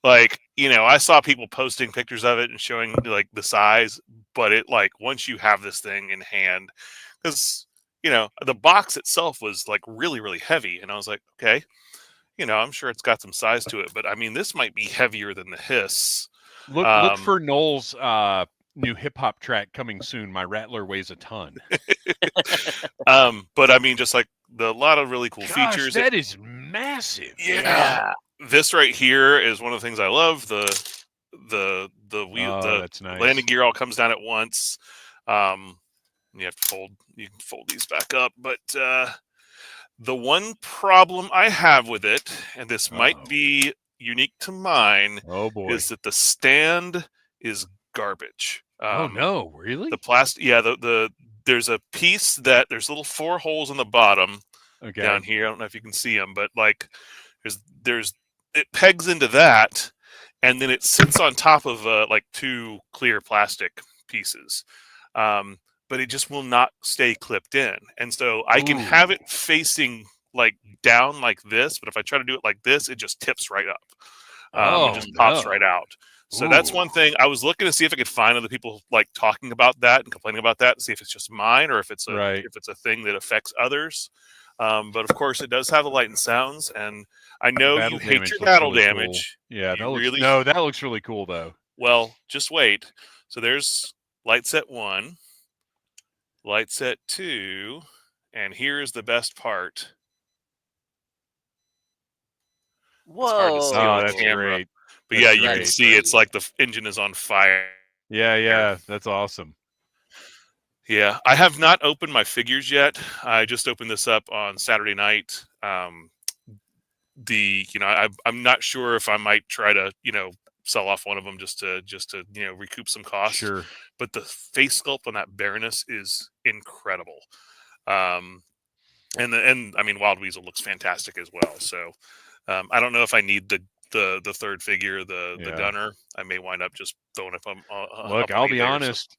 Like, I saw people posting pictures of it and showing like the size, but it like once you have this thing in hand, because the box itself was like really, really heavy. And I was like, okay, I'm sure it's got some size to it, but I mean, this might be heavier than the Hiss. Look for Noel's new hip hop track coming soon. My Rattler weighs a ton. But I mean, just like a lot of really cool features. That is massive. Yeah. This right here is one of the things I love. The wheel, that's nice. Landing gear all comes down at once. You have to fold. You can fold these back up, but The one problem I have with it, and this might Uh-oh. be unique to mine, Oh boy. is that the stand is garbage. Oh no, really? The plastic, yeah. There's a piece that there's little 4 holes in the bottom Okay. down here. I don't know if you can see them, but like there's it pegs into that, and then it sits on top of like 2 clear plastic pieces. But it just will not stay clipped in, and so I can have it facing like down like this, but if I try to do it like this, it just tips right up. It just pops right out. So that's one thing. I was looking to see if I could find other people like talking about that and complaining about that, and see if it's just mine or if it's a thing that affects others. But of course, it does have the light and sounds, and I know you hate your battle damage. Cool. Yeah, that looks really cool though. Well, just wait. So there's light set 1, light set 2, and here's the best part. Whoa! It's hard to see on that's camera. great. But yeah, you can see it's like the engine is on fire. Yeah, that's awesome. Yeah, I have not opened my figures yet. I just opened this up on Saturday night. I'm not sure if I might try to sell off one of them just to recoup some cost. Sure. But the face sculpt on that Baroness is incredible. And I mean, Wild Weasel looks fantastic as well. So I don't know if I need the third figure, the gunner. I may wind up just throwing up. Look, I'll be honest.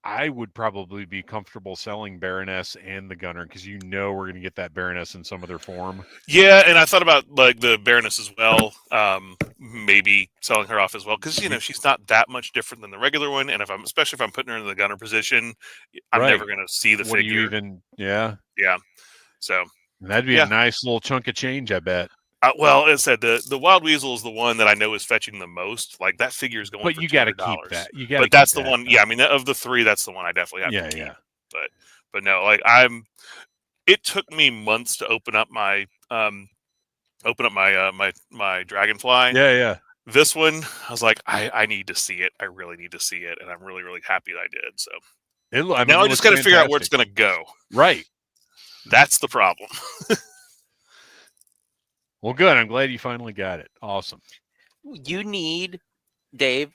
I would probably be comfortable selling Baroness and the gunner because we're going to get that Baroness in some other form. Yeah, and I thought about like the Baroness as well. Maybe selling her off as well because she's not that much different than the regular one. And especially if I'm putting her in the gunner position, I'm never going to see the figure. Yeah. So that'd be a nice little chunk of change, I bet. Well, as I said, the Wild Weasel is the one that I know is fetching the most. Like that figure is going. But for you got to $200. keep that. But that's the one. Yeah, I mean, of the 3, that's the one I definitely have to keep. Yeah. But no, like it took me months to open up my my Dragonfly. Yeah. This one, I was like, I need to see it. I really need to see it, and I'm really, really happy that I did. So now I just got to figure out where it's going to go. Right. That's the problem. Well, good. I'm glad you finally got it. Awesome. Dave,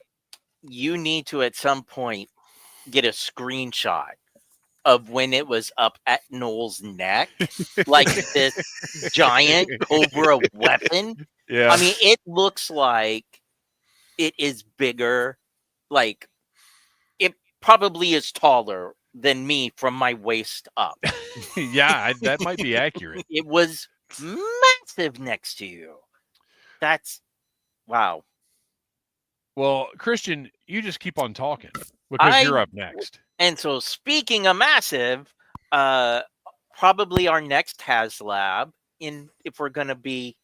you need to at some point get a screenshot of when it was up at Noel's neck, like this giant Cobra weapon. Yeah. I mean, it looks like it is bigger. Like it probably is taller than me from my waist up. Yeah, that might be accurate. It was massive next to you. That's wow. Well, Kristian, you just keep on talking because you're up next. And so speaking of massive, probably our next HasLab, if we're going to be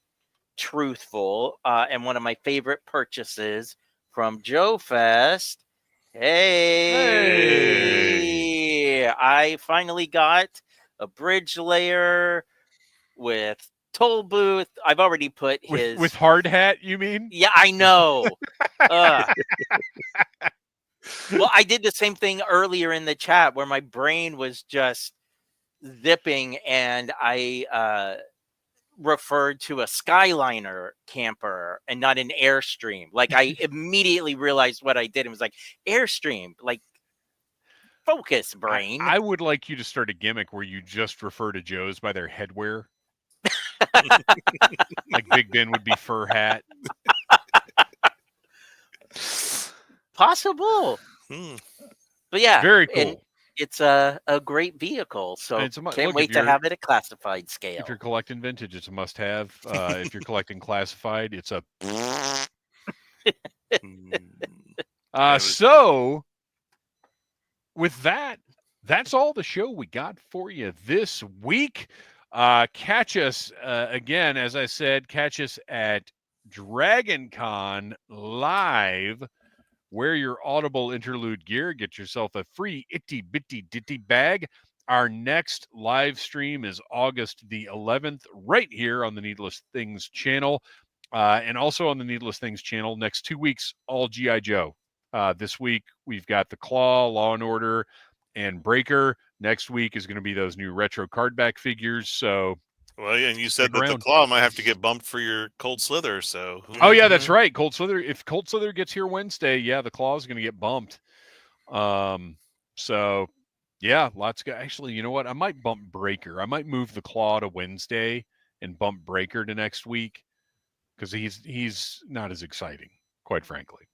truthful, and one of my favorite purchases from Joe Fest. Hey, I finally got a bridge layer with toll booth. I've already put his with hard hat. You mean? Yeah, I know. Well, I did the same thing earlier in the chat where my brain was just zipping, and I referred to a Skyliner camper and not an Airstream. Like I immediately realized what I did and was like, Airstream, like focus, brain. I would like you to start a gimmick where you just refer to Joe's by their headwear. Like Big Ben would be fur hat. Possible. But yeah, very cool. It's a great vehicle, so can't wait to have it at classified scale. If you're collecting vintage, it's a must-have. If you're collecting classified, it's a. So, with that, that's all the show we got for you this week. Catch us again, as I said. Catch us at DragonCon live. Wear your Audible Interlude gear. Get yourself a free itty bitty ditty bag. Our next live stream is August the 11th, right here on the Needless Things channel. And also on the Needless Things channel, next 2 weeks, all G.I. Joe. This week, we've got The Claw, Law and Order, and Breaker. Next week is going to be those new retro cardback figures. So, well, yeah, and you said stick that the around. claw might have to get bumped for your cold slither. So, Oh yeah, that's right. Cold Slither. If Cold Slither gets here Wednesday, yeah, the claw is going to get bumped. So yeah, lots of actually, you know what? I might bump Breaker. I might move the claw to Wednesday and bump Breaker to next week because he's not as exciting, quite frankly.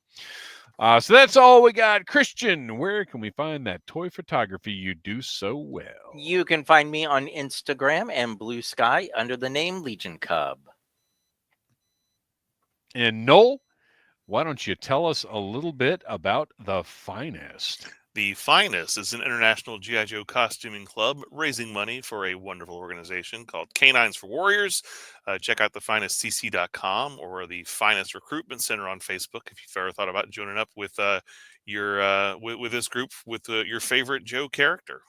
So that's all we got. Kristian, where can we find that toy photography you do so well? You can find me on Instagram and Blue Sky under the name Legion Cub. And Noel, why don't you tell us a little bit about The Finest? The Finest is an international G.I. Joe costuming club raising money for a wonderful organization called Canines for Warriors. Check out thefinestcc.com or the Finest Recruitment Center on Facebook if you've ever thought about joining up with with this group with your favorite Joe character.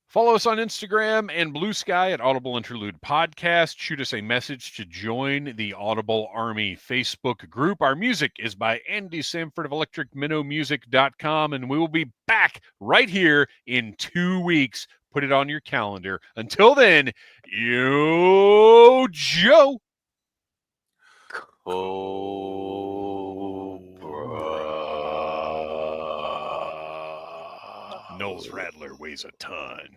Follow us on Instagram and Blue Sky at Audible Interlude Podcast. Shoot us a message to join the Audible Army Facebook group. Our music is by Andy Samford of ElectricMinnowMusic.com, and we will be back right here in 2 weeks. Put it on your calendar. Until then, yo, Joe. Noel's Rattler weighs a ton.